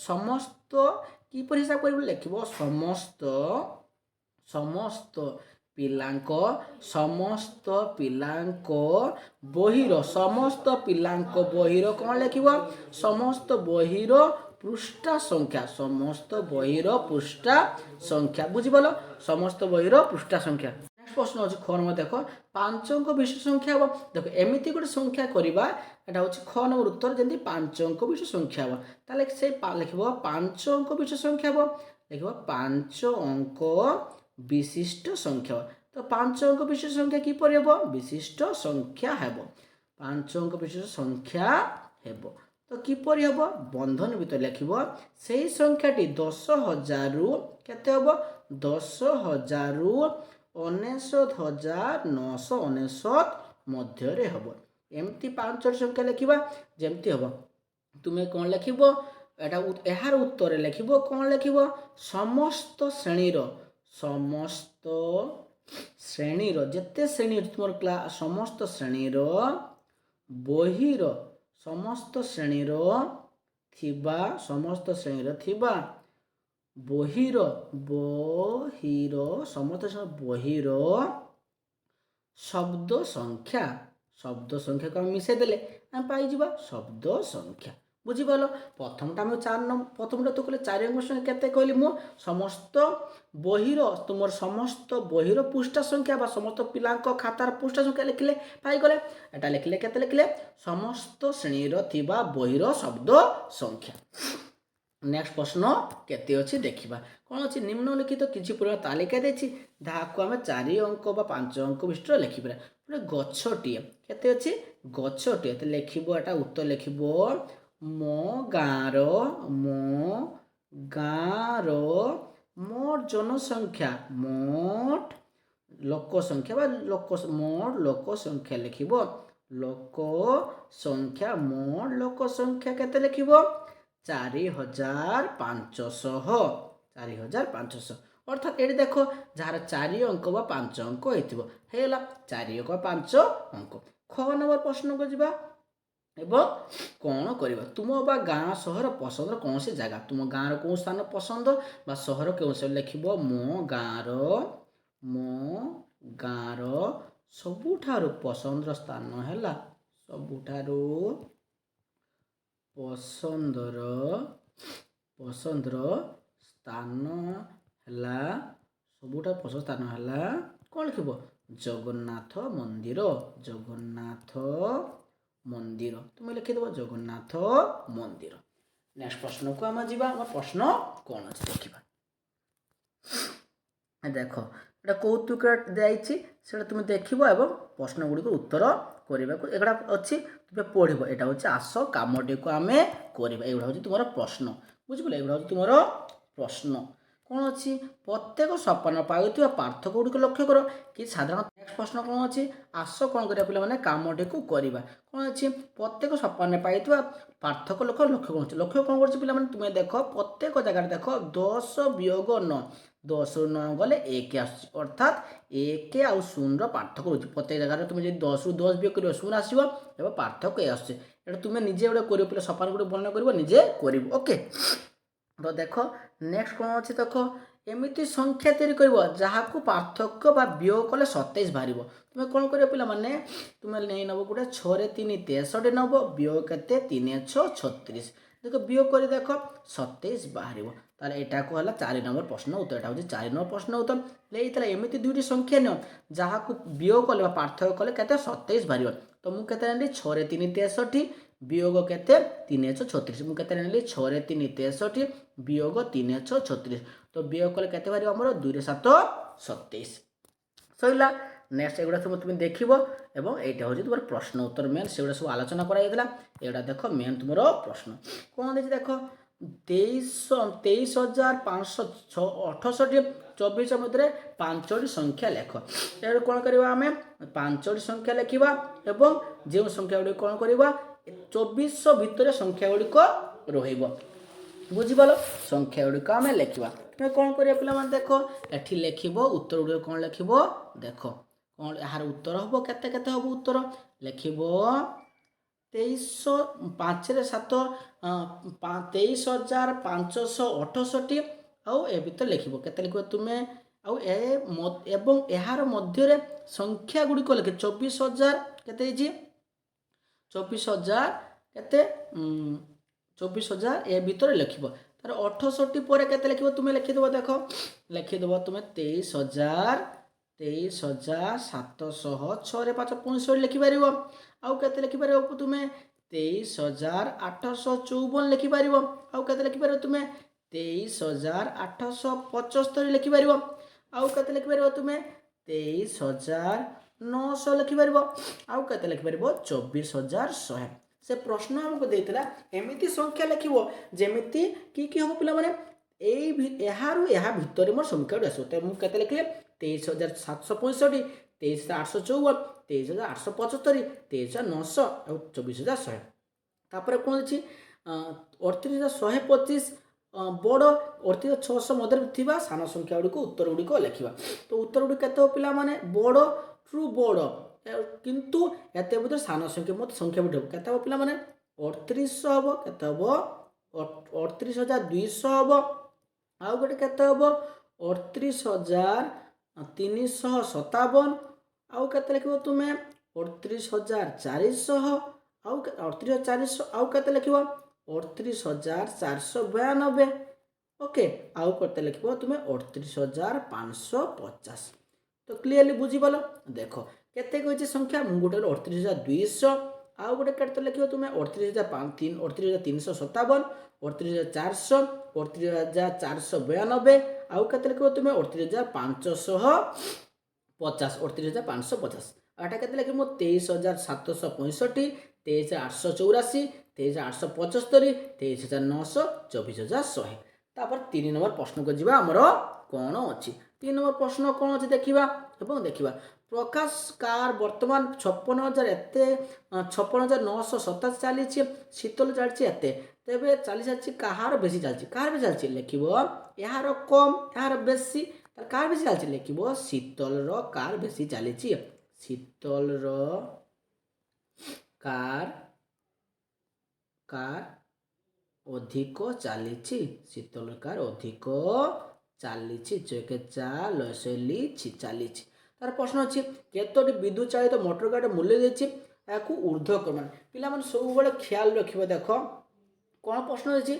समस्त किपर हिसाब कर लिख समस्त समस्त पिलांको बहिर समस्त पिलांको बहिर कौन लिख समस्त बहिर पृष्ठा संख्या समस्त बहिर पृष्ठा संख्या बुझिपाल समस्त बहिर पृष्ठा संख्या प्रश्न अच्छे ख नंबर देख 5 अंक विशिष्ट संख्या हम देख एमती गोटे संख्या करवा एटा हूँ ख नंबर उत्तर जमी 5 अंक विशिष्ट संख्या हम ताले से लिख 5 अंक विशिष्ट संख्या हम लिख 5 अंक विशिष्ट संख्या तो 5 अंक विशिष्ट संख्या किपर हम विशिष्ट संख्या हेब 5 अंक विशिष्ट संख्या हेब तो किपर हम बंधन भीतर लिख से संख्याटी 10,000 रु केते हम 10,000 रु 19,999 मध्य हम एमती 5 संख्या लिखा जमती हम तुम्हें कौन लिख यार उत्तर लिख कौन लिख समस्त श्रेणीर जिते श्रेणी तुम क्लास समस्त श्रेणीर बहिर समस्त श्रेणीर थिबा बहिर समस्त बहिर शब्द संख्या को हम मिसाई देले हम पाई शब्द संख्या बुझीपाल प्रथमटा आम 4 नंबर प्रथमटा तो कहले 4 अंक संख्या केते कहली मु समस्त बहिर तुम समस्त बहिर पृष्ठा संख्या बा समस्त पिलांक खातार पृष्ठा संख्या लिखले पाई गले एटा लिखले केते लिखले समस्त श्रेणीर थिबा बहिर शब्द संख्या नेक्स्ट प्रश्न केते अच्छी देखा कौन अच्छी निम्नलिखित किसी पूरा तालिका देछि जहाँ आम 4 अंक बा 5 अंक विशिष्ट लिखिपर ଗୋଟେ ଗଛଟିଏ କେତେ ଅଛି ଗଛଟିଏ ତ ଲେଖିବ ଏଟା ଉତ୍ତର ଲେଖିବ ମୋ ଗାଁର ମୋଟ ଜନସଂଖ୍ୟା ମୋଟ ଲୋକ ସଂଖ୍ୟା ବା ମୋଟ ଲୋକ ସଂଖ୍ୟା ଲେଖିବ ଲୋକ ସଂଖ୍ୟା ମୋଟ ଲୋକ ସଂଖ୍ୟା କେତେ ଲେଖିବ 4500 অর্থাৎ এটি দেখো যাହାର 4 অঙ্ক বা 5 অঙ্ক হইতিব হেলা 4 অঙ্ক 5 অঙ্ক খ নম্বর প্রশ্নକୁ ଯିବା এবং কোণ করিবা তুম বা গাঁ সহর পছন্দ কোনসি জায়গা তুম গাঁর কোন স্থান পছন্দ বা সহর কেউ সব লিখিব মো গাঁর ସବୁଠାରୁ ପସନ୍ଦର ସ୍ଥାନ ହେଲା ସବୁଠାରୁ ପସନ୍ଦର ସ୍ଥାନ ହେଲା ସବୁଠାରୁ ପସନ୍ଦ ସ୍ଥାନ ହେଲା କ'ଣ ଲେଖିବ ଜଗନ୍ନାଥ ମନ୍ଦିର তুমি লিখিদেব জগন্নাথ মন্দির নেক্সট প্রশ্নକୁ ଆମେ ଯିବା ଆମ ପ୍ରଶ୍ନ କ'ଣ ଅଛି ଦେଖିବା ଦେଖ এটা কৌতুক দিয়েছি সেটা তুমি দেখিব এবং প্রশ্নগুড়িক উত্তর କରିବାକୁ এগুলা ଅଛି তুমি পড়িব এটা হচ্ছে আস কামটিକୁ ଆମେ କରିବା এগুলা হচ্ছে তোমার প্রশ্ন বুঝিপারলে এগুলা হচ্ছে তোমার প্রশ্ন কোণ ଅଛି প্রত্যেক সোপান পাଉଥିବା পার্থক্য গুড়িক লক্ষ্য কর কি সাধারণ নেক্সট প্রশ্ন কোণ ଅଛି আস কোণ করিয়া পিলা মানে কামটিକୁ କରିବା কোণ ଅଛି প্রত্যেক সোপান পাইଥିବା পার্থক্য লক্ষ্য কোণ করছে পিলা মানে তুমি দেখো প্রত্যেক জায়গায় দেখো 10 বিয়োগ 9 10 ରୁ 9 গলে 1 আসছে অর্থাৎ 1 ଆଉ 0 ର পার্থক্য রয়েছে প্রত্যেক জায়গায় তুমি যদি 10 ରୁ 10 বিয়োগ করিব 0 আসিব এবং পার্থক্য এ আসছে এটা তুমি নিজে গোটে করিব পিলা সোপান গুড়ি বর্ণনা করিব নিজে করিব ওকে তো দেখো নেক্সট কোণ ଅଛି দেখো এমিতি সংখ্যা তৈরি করিব যাহাকু পার্থক্য বা বিয়োগ কলে 27 বাহারিব তুমি কোণ করিব পিলা মানে তুমি নেই নব গোটে 6 রে 3 63 নব বিয়োগ কেতে 3 6 36 দেখো বিয়োগ করে দেখো 27 বাহারিব তাহলে এটাকু হলা 4 নম্বর প্রশ্ন উত্তর এটা হচ্ছে 4 নম্বর প্রশ্ন উত্তর তাহলে এমিতি দুইটি সংখ্যা নিও যাহাকু বিয়োগ কলে বা পার্থক্য কলে কেতে 27 বাহারিব তো মু কেতে নেলি 6 রে 3 63 বিয়োগ কেতে 3 36 মু কেতে নেলি 6 রে 3 63 বিয়োগ 3 36 তো বিয়োগ কলে কেতে বাহারিব আমার 2 রে 7 27 সইলা নেক্সট এগুলা সব তুমি দেখিব এবং এইটা হচ্ছে তোমার প্রশ্ন উত্তর মেন সেগুলা সব আলোচনা করা যাইতলা এটা দেখো মেন তোমার প্রশ্ন কোন দিছি দেখো 23,568 24 মধ্যে 5টি সংখ্যা লেখ এর কোন করিবা আমি 5টি সংখ্যা লিখিবা এবং যে সংখ্যা গুলি কোন করিবা 2400 ভিতরে সংখ্যা গুলি রহিব বুঝিপাল সংখ্যা গুড়িক আমি লেখিবা তুমি কোণ করিবা পিলা মানে দেখো এটি লিখিব উত্তর গুড়িক কোণ লিখিব দেখো কোণ এর উত্তর হব কেতে কেতে হব উত্তর লিখিব 23,5 রে 7 23,568 আউ এ ভিতরে লিখিব কেতে লিখিব তুমি আউ এবং এর মধ্যে সংখ্যা গুড়িক লিখে 24,000 কেতে হইছি 24,000 কেতে 24,000 এ ভিতরে লিখিব তার 68 পরে কেতে লিখিব তুমি লিখিদেব দেখো লিখিদেব তুমি 23,706 রে 5 65 লিখিপারিব আউ কেতে লিখিপারিব তুমি 23,854 লিখিপারিব আউ কেতে লিখিপারিব তুমি 23,875 লিখিপারিব আউ কেতে লিখিপারিব তুমি 23,900 লিখিপারিব আউ কেতে লিখিপারিব 24,100 से प्रश्न हमको देइतला एमिति संख्या लिखिबो जेमिति की हो पिला माने एहा भितर मोर संख्या आसो तो मु केते लिखले 23,765 23,854 23,875 23,900 और 24,100 तापर कोन अछि 38,125 बड़ 38,600 मध्य थिबा सान संख्या गुडी को उत्तर गुडी को लिखिबा तो उत्तर गुडी केते पिला माने बड़ ट्रू बड़ किंतु एते भितर सान संख्या मत संख्या बिठो केते हो पिला माने 3800 हबो केते हबो 38,200 हबो आ गोटे केते हबो 38,357 आ केते लिखिबो तुमे 38,400 आ 38,400 आ केते लिखिबो 38,492 ओके आ केते लिखिबो तुमे 38,550 तो क्लियरली बुझी पालो देखो केते कहछि संख्या गोटे 38,200 आ गोटे केते लिखिबो तुमे 38,357 38,400 38,492 आ केते लिखिबो तुमे 38,550 38,550 आ ଏଟା କେତେ ଲେଖିବୁ 23,765, 23,884, 23,875, 23,900, 24,100। ତାପରେ 3 ନମ୍ବର ପ୍ରଶ୍ନକୁ ଯିବା। ଆମର କ'ଣ ଅଛି 3 ନମ୍ବର ପ୍ରଶ୍ନ କ'ଣ ଅଛି ଦେଖିବା ଏବଂ ଦେଖିବା। ପ୍ରକାଶ କାର ବର୍ତ୍ତମାନ 56,987 ଚାଲିଛି, ଶୀତଳ ଚାଲିଛି ଏତେ, ତେବେ ଚାଲି ଚାଲିଛି କାହାର ବେଶୀ ଚାଲିଛି? କାହାର ବେଶୀ ଚାଲିଛି ଲେଖିବ ଏହାର କମ୍ ଏହାର ବେଶୀ, ତାହେଲେ କାହାର ବେଶୀ ଚାଲିଛି ଲେଖିବ ଶୀତଳର କାର ବେଶୀ ଚାଲିଛି। ଶୀତଳର କାର ଅଧିକ ଚାଲିଛି, ଶୀତଳ କାର ଅଧିକ ଚାଲିଛି, ଚାଲିଛି। ତାର ପ୍ରଶ୍ନ ଅଛି କେତୋଟି ବିଦ୍ୟୁତ ଚାଳିତ ମୋଟର ଗାଡ଼ି ମୂଲ୍ୟ ଦେଇଛି, ଏହାକୁ ঊର୍ଧ୍ୱକ୍ରମ। ପିଲାମାନେ ସବୁବେଳେ ଖିଆଲ ରଖିବ। ଦେଖ କ'ଣ ପ୍ରଶ୍ନ ଅଛି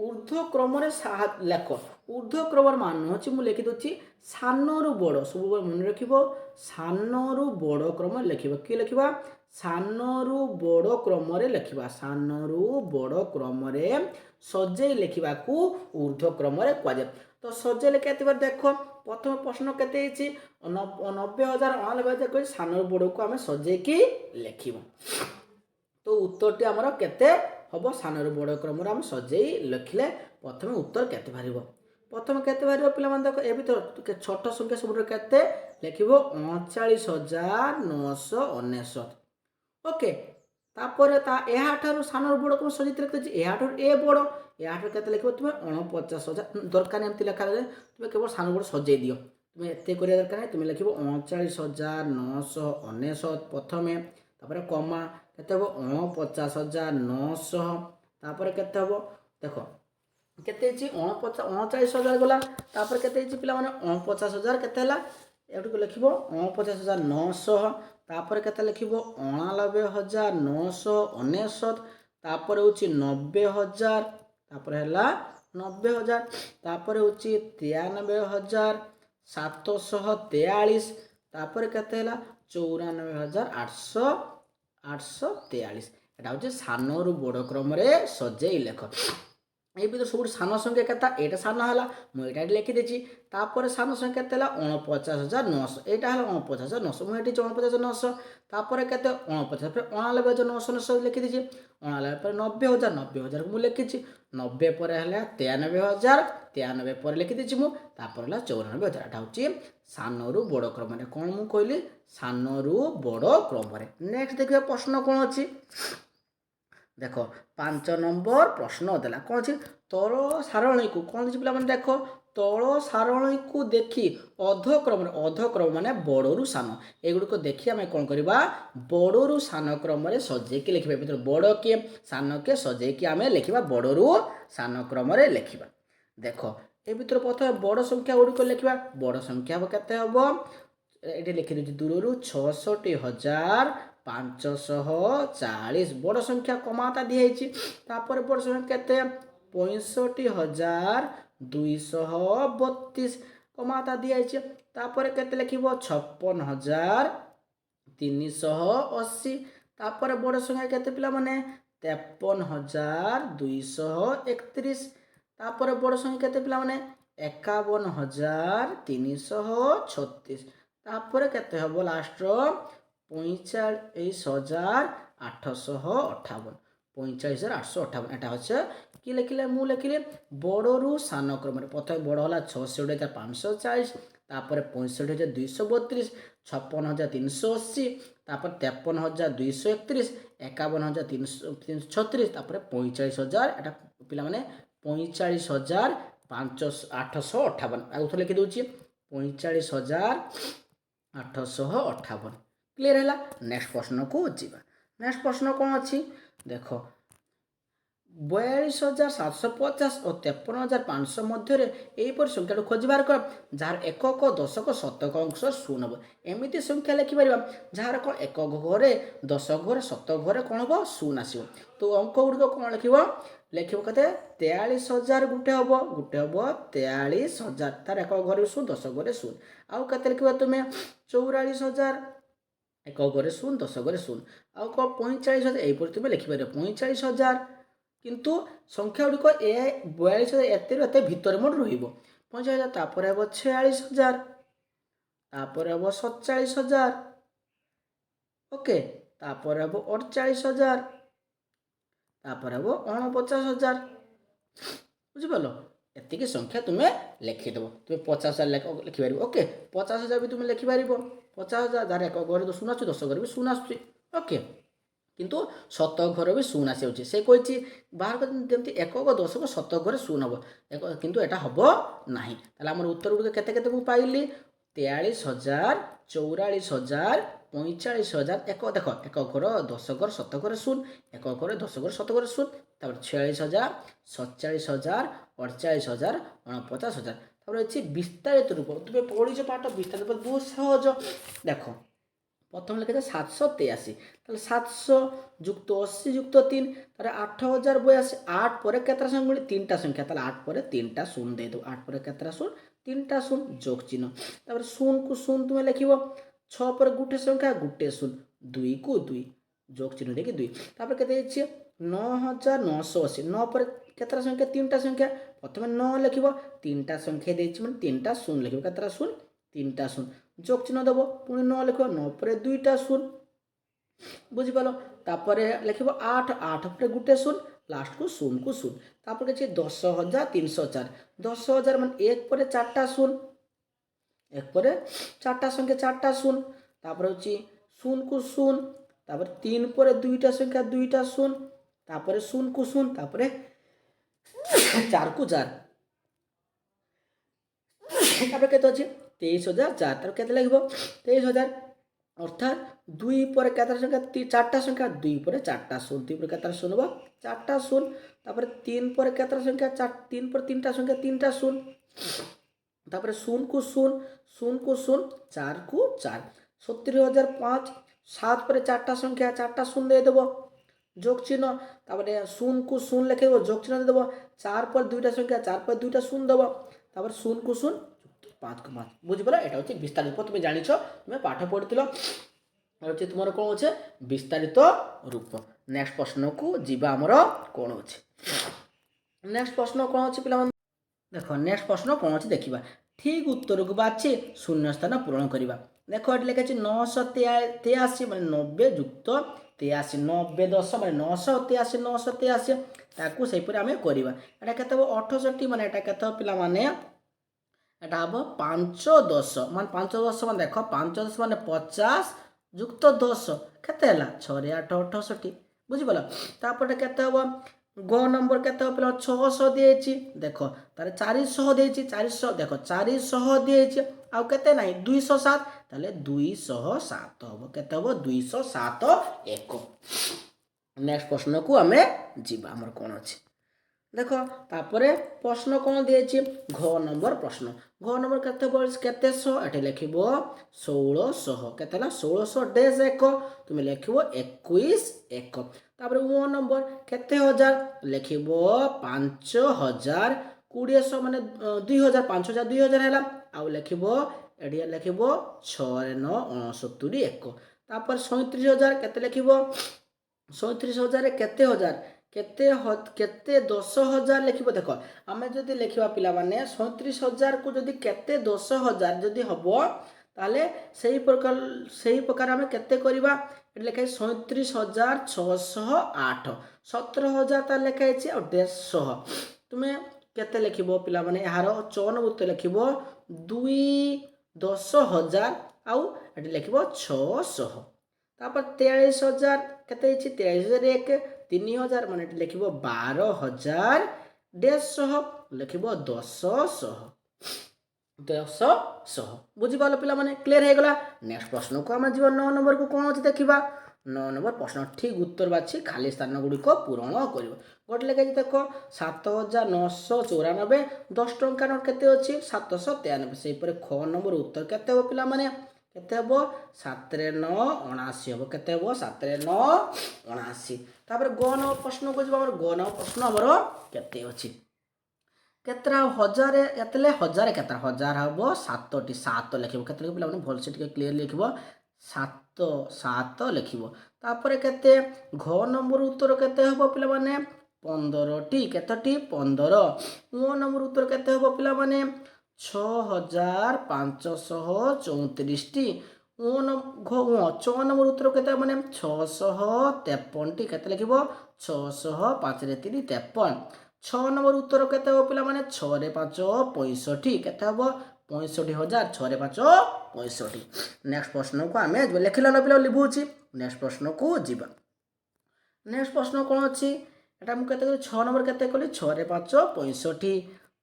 ঊର୍ଧ୍ୱକ୍ରମରେ ଲେଖ। ঊର୍ଧ୍ୱକ୍ରମର ମାନ ହେଉଛି ମୁଁ ଲେଖିଦେଉଛି ସାନରୁ ବଡ଼, ସବୁବେଳେ ମନେ ରଖିବ ସାନରୁ ବଡ଼ କ୍ରମରେ ଲେଖିବ। କି ଲେଖିବା ସାନରୁ ବଡ଼ କ୍ରମରେ ଲେଖିବା, ସାନରୁ ବଡ଼ କ୍ରମରେ ସଜେଇ ଲେଖିବାକୁ ঊର୍ଧ୍ୱକ୍ରମରେ କୁହାଯାଏ। ତ ସଜେଇଲେ କେତେ ଦେଖ ପ୍ରଥମ ପ୍ରଶ୍ନ କେତେ ହେଇଛି 90,000 କହିଛି, ସାନରୁ ବଡ଼କୁ ଆମେ ସଜେଇକି ଲେଖିବା। ତ ଉତ୍ତରଟି ଆମର କେତେ ହବ ସାନରୁ ବଡ଼ କ୍ରମରେ ଆମେ ସଜେଇ ଲେଖିଲେ ପ୍ରଥମେ ଉତ୍ତର କେତେ ବାହାରିବ? ପ୍ରଥମେ କେତେ ବାହାରିବ ପିଲାମାନେ ଦେଖ, ଏ ଭିତରେ ଛୋଟ ସଂଖ୍ୟା ସବୁଠାରୁ କେତେ ଲେଖିବ 39,999। ଓକେ, ତାପରେ ଏହାଠାରୁ ସାନରୁ ବଡ଼ କ୍ରମ ସଜେଇ ଲେଖିଛି, ଏହାଠାରୁ ଏ ବଡ଼, ଏହାଠାରୁ କେତେ ଲେଖିବ ତୁମେ 49,000 ଦରକାର ଏମିତି ଲେଖାଯାଏ। ତୁମେ କେବଳ ସାନ ବଡ଼ ସଜେଇ ଦିଅ, ତୁମେ ଏତେ କରିବା ଦରକାର ନାହିଁ। ତୁମେ ଲେଖିବ 39,999 ପ୍ରଥମେ, ତାପରେ କମା କେତେ ହେବ 49,900, ତାପରେ କେତେ ହେବ ଦେଖ କେତେ ହେଇଛି 39,000 ଗଲା, ତାପରେ କେତେ ହେଇଛି ପିଲାମାନେ 49,000 କେତେ ହେଲା ଏଠିକୁ ଲେଖିବ 49,900, ତାପରେ କେତେ ଲେଖିବ 99,999, ତାପରେ ହେଉଛି 90,000, ତାପରେ ହେଲା 90,000, ତାପରେ ହେଉଛି 93,743, ତାପରେ କେତେ ହେଲା 94,843। এটা হচ্ছে সানরু বড় ক্রমরে সজেই লেখ। এই ভিতরে সবুঠ সান সংখ্যা কেতা এটা সান হলা মু এটা লিখিদেছি, তারপরে সান সংখ্যা কেতে হলা 49,900, এইটা হলো 49,900 মু এটি 49,900, তারপরে কেতে 49, তারপরে 99,999 লিখিদেছি, 99 পরে 90,000 মু লিখিছি, 90 পরে হলে 93,000, 93 পরে লিখিদেছি মু, তারপরে হলা 94,000। এটা হচ্ছে সানরু বড় ক্রমরে, কোন মু কইলি সানরু বড় ক্রমরে। নেক্সট দেখিবা প্রশ্ন কোন আছে দেখ 5 নম্বর প্রশ্ন দেলা কোন আছে তল সারণীକୁ কোন দিছি পিলা মানে দেখ তল সারণীକୁ দেখি অধক্রম মানে বড়রু সান, এগুড়িক দেখি আমি কোন করিবা বড়রু সান ক্রমরে সজেইকি লিখিবা। ভিতর বড় কে সান কে সজেইকি আমি লিখিবা বড়রু সান ক্রমরে লিখিবা। দেখ এই ভিতর প্রথমে বড় সংখ্যা গুড়িক লিখিবা, বড় সংখ্যা হব কেতে হব এটি লিখি দিচ্ছি দূরରୁ 66,540 বড় সংখ্যা কমাতা দিয়েছি, তারপরে বড় সংখ্যা কেতে 65,232 কমাতা দিয়েছি, তারপরে কেতে লিখিব 56,380, তারপরে বড় সংখ্যা কেতে পিলা মানে 53,231, তারপরে বড় সংখ্যা কেতে পিলা মানে 51,336, তারপরে কেতে হব লাস্টর 45,858, 45,858। এটা হচ্ছে কি লিখিলে মু লিখিলে বড়রু সান ক্রমরে, প্রথমে বড় হলা 66,540, তারপরে 65,232, 56,380, তারপরে 53,231, 51,336, তারপরে 45,000, এটা পিলা মানে 45,858 ଆଉ ଥରେ লিখি দেଉଛି 45,858। ক্লিয়ার ହେଲା। নেক্সট প্রশ্নକୁ ଯିବା। নেক্সট প্রশ্ন কোন ଅଛି দেখ 42,750 ও 53,500 ମଧ୍ୟରେ এইপରି সংখ্যাটি খোঁজি বাହାର কর যাହାର একক দশক শতক অংশ শূন্য হব। এমিতি সংখ্যা লিখিপারিবা যাହାର କ'ଣ ଏକକ ଘରେ ଦଶକ ଘରେ ଶତକ ଘରେ କ'ଣ ହେବ ଶୂନ ଆସିବ। ତ ଅଙ୍କ ଗୁଡ଼ିକ କ'ଣ ଲେଖିବ ଲେଖିବ କେତେ 43,000 ଗୋଟେ ହେବ 43,000, ତାର ଏକକ ଘରେ ଶୂନ ଦଶକ ଘରେ ଶୂନ। ଆଉ କେତେ ଲେଖିବ ତୁମେ 44,000 ଏକକ ଘରେ ଶୂନ ଦଶକ ଘରେ ଶୂନ। ଆଉ କ'ଣ 45,000 এইপରି ତୁମେ ଲେଖିପାରିବ 45,000, କିନ୍ତୁ ସଂଖ୍ୟା ଗୁଡ଼ିକ 42,000 ଏତେରୁ ଏତେ ଭିତରେ ମୋଟ ରହିବ। 45,000 ତାପରେ ହେବ 46,000, ତାପରେ ହେବ 47,000, ओके तापर हम 48,000 तापर हम 49,000 बुझिपाल एतिकी संख्या तुम्हें लिखिदेव तुम्हें 50,000 लिखिपार ओके 50,000 भी तुम्हें लिखिपार 50,000 जार एक घर तो शून आस 10 घर भी शून आस ओके किंतु शत घर भी शून आसी से कही बाहर जमी एक 10 शत घर शून हम किंतु एटा हम ना ताम उत्तर गुड़िक के पाइली 43,000 44,000 45,000 एक देख एक घर 10 घर शत घर शून एक घर 10 घर शत घर शून तापर 46,000 47,000 48,000 49,000 तापर अच्छी विस्तारित रूप तुम्हें पढ़ी पाठ विस्तारित बहुत सहज देख प्रथम लिखा 783 700 युक्त 80 युक्त 3 तार 8,082 8 पर केतरा संख्या तीनटा संख्या 8 पर 3टा शून्य दे दो 8 पर केतरा शून्य 3टा शून्य जोग चिन्ह तापर शून्य को शून्य तुम्हें लिख 6 पर गोटे संख्या गोटे शून्य 2 को 2 जोग चिन्ह देखिए 2 तापर केते 9,980 9 पर केतरा संख्या तीनटा संख्या प्रथम 9 लिख 3टा संख्या देछि माने 3टा शून्य लिख केतरा शून्य 3टा शून्य जोग चिन्ह देव पुणी 9 लिख 9 पर 2टा शून्य बुझिपाल तापर लिख 8 8 पर गोटे शून्य लास्ट को शून्य को शून्य तापर के 10,304 10,000 माने 1 पर 4टा शून्य 1 पर 4टा संख्या 4टा शून्य तापर होची शून्य को शून्य तापर 3 पर 2टा संख्या 2टा शून्य तापर शून्य को शून्य तापर 4 को 4 तापर केते अछि 23,004 तार केते लागबो 23,000 अर्थात 2 पर केतरा संख्या 4टा संख्या 2 पर 4टा शून्य 2 पर केतरा शून्य हो 4टा शून्य तापर 3 पर केतरा संख्या 3 पर 3टा संख्या 3टा शून्य तापर शून्य को शून्य 4 को 4 70,005 7 पर 4टा संख्या 4टा शून्य दे देबो जोग चिन्ह तापर शून्य को शून्य लिखे देबो जोग चिन्ह दे देबो 4 पर 2टा संख्या 4 पर 2टा शून्य देबो तापर शून्य को शून्य 5 को 5 बुझिपाल एटा होची विस्तारित रूप तुम जानिछ तुम पाठ पढ़िथिलो होची तुमर कोन होचे विस्तारित रूप नेक्स्ट प्रश्न को जीवा हमर कोन होची नेक्स्ट प्रश्न कोन होची पिला देखो नेक्स्ट प्रश्न कोन होची देखिबा ठीक उत्तर को बाछि शून्य स्थान पूरण करिबा देखो एट लिखा 983 माने 90 युक्त 83 90 10 माने 983 983 ताकू सही पर आमे करिबा एटा केते 68 माने एटा केते पिला माने एटा हम 5 10 मान 5 10 मान देख 5 10 माने 50 युक्त 10 केते हला 6 8 68 बुझिबला तापर केते हो ग नंबर केते हो पिला 600 देछि देखो तारे 400 देछि 400 देखो 400 देछि आ केते नाही 207 ताले 207 हो केते हो 207 1 नेक्स्ट प्रश्न को हमें जीवा हमर कोन अछि देखो तापरे प्रश्न कौन दिए घ नंबर प्रश्न घ नंबर केते 100 एटे लिखिबो 1600 केते 1600 डेज 1 तुम लिखिबो 21 1 तापर ओ नंबर केते हजार लिखिबो 5000 20 माने 2000 5000 2000 हैला आ लिखिबो एडिया लिखिबो 6 9 69 1 तापर 37000 केते लिखिबो 37000 केते हजार केते 10,000 लिखिबो देखो आमे जदि लिखिबा पिला माने 37,000 को जदि केते 10,000 जदि हबो ताले सही प्रकार आमे केते करबा एट लिखाइ 37,608 17,000 ता लिखाइ छि और 150 तुमे केते लिखिबो पिला माने यार 54 उत्तर लिखिबो 2 10,000 आउ एट लिखिबो 600 तापर 43,000 केते छि 43,000 1 3,000 माने लिखिबो 12,000 150 लिखिबो 10,100 बुझी पालो पिला माने क्लियर हे गला नेक्स्ट प्रश्न को हम जीवन 9 नंबर को कोन अछि देखिबा 9 नंबर प्रश्न ठीक उत्तर बाछि खाली स्थान गुडी को पूरण करिवो गोट लेके देखो 7,994 10 टंका नोट केते अछि 793 सेहि पर ख नंबर उत्तर केते हो पिला माने केते हो 7 रे 9 79 हो केते हो 7 रे 9 79 तापर ग नंबर प्रश्न को जब हमर ग नंबर प्रश्न हमर केते अछि केतरा हजार एतले हजार केतरा हजार हबो 7टी 7 लिखिबो केते पिला माने भल से टिके क्लियर लिखिबो 7 7 लिखिबो तापर केते घ नंबर उत्तर केते हबो पिला माने 15टी केतटी 15 ओ नंबर उत्तर केते हबो पिला माने 6,534टी ଛଅ ନମ୍ବର ଉତ୍ତର କେତେ ମାନେ 653ଟି କେତେ ଲେଖିବ 605 3 53। 6 ନମ୍ବର ଉତ୍ତର କେତେ ହେବ ପିଲାମାନେ 6 ରେ 5 65 କେତେ ହେବ 65,000 6 ରେ 5 65। ନେକ୍ସଟ ପ୍ରଶ୍ନକୁ ଆମେ ଲେଖିଲା ପିଲା ଲିଭୁଛି ନେକ୍ସଟ ପ୍ରଶ୍ନକୁ ଯିବା। ନେକ୍ସଟ ପ୍ରଶ୍ନ କ'ଣ ଅଛି ଏଟା ମୁଁ କେତେ କଲି 6 ନମ୍ବର କେତେ କଲି 6 ରେ 5 65।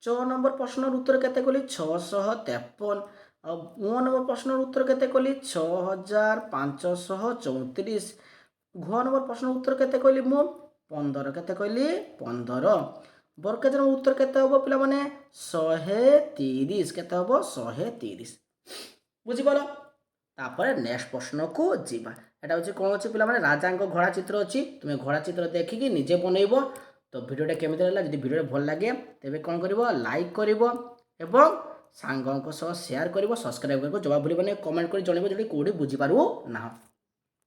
6 ନମ୍ବର ପ୍ରଶ୍ନର ଉତ୍ତର କେତେ କଲି 653। ଆଉ 9 ନମ୍ବର ପ୍ରଶ୍ନର ଉତ୍ତର କେତେ କଲି 6534। ଘ ନମ୍ବର ପ୍ରଶ୍ନର ଉତ୍ତର କେତେ କହିଲି ମୁଁ 15 କେତେ କହିଲି 15। ବର୍ଗକେଜର ଉତ୍ତର କେତେ ହେବ ପିଲାମାନେ 130 କେତେ ହେବ 130। ବୁଝିପାରିଲ। ତାପରେ ନେକ୍ସଟ ପ୍ରଶ୍ନକୁ ଯିବା। এটা হচ্ছে কোন ଅଛି ପିଲାମାନେ ରାଜାଙ୍କ ଘୋଡ଼ା ଚିତ୍ର ଅଛି ତୁମେ ଘୋଡ଼ା ଚିତ୍ର ଦେଖିକି ନିଜେ ବନେଇବ। ତ ଭିଡ଼ିଓଟା କେମିତି ଲାଗିଲା ଯଦି ଭିଡ଼ିଓଟା ଭଲ ଲାଗେ ତେବେ କ'ଣ କରିବ ଲାଇକ୍ କରିବ ଏବଂ ସାଙ୍ଗଙ୍କ ସହ ସେୟାର କରିବ ସବସ୍କ୍ରାଇବ୍ କରିବ ଜବାବ ଭୁଲିବନି କମେଣ୍ଟ କରି ଜଣାଇବ ଯଦି କେଉଁଠି ବୁଝିପାରୁ ନାହ।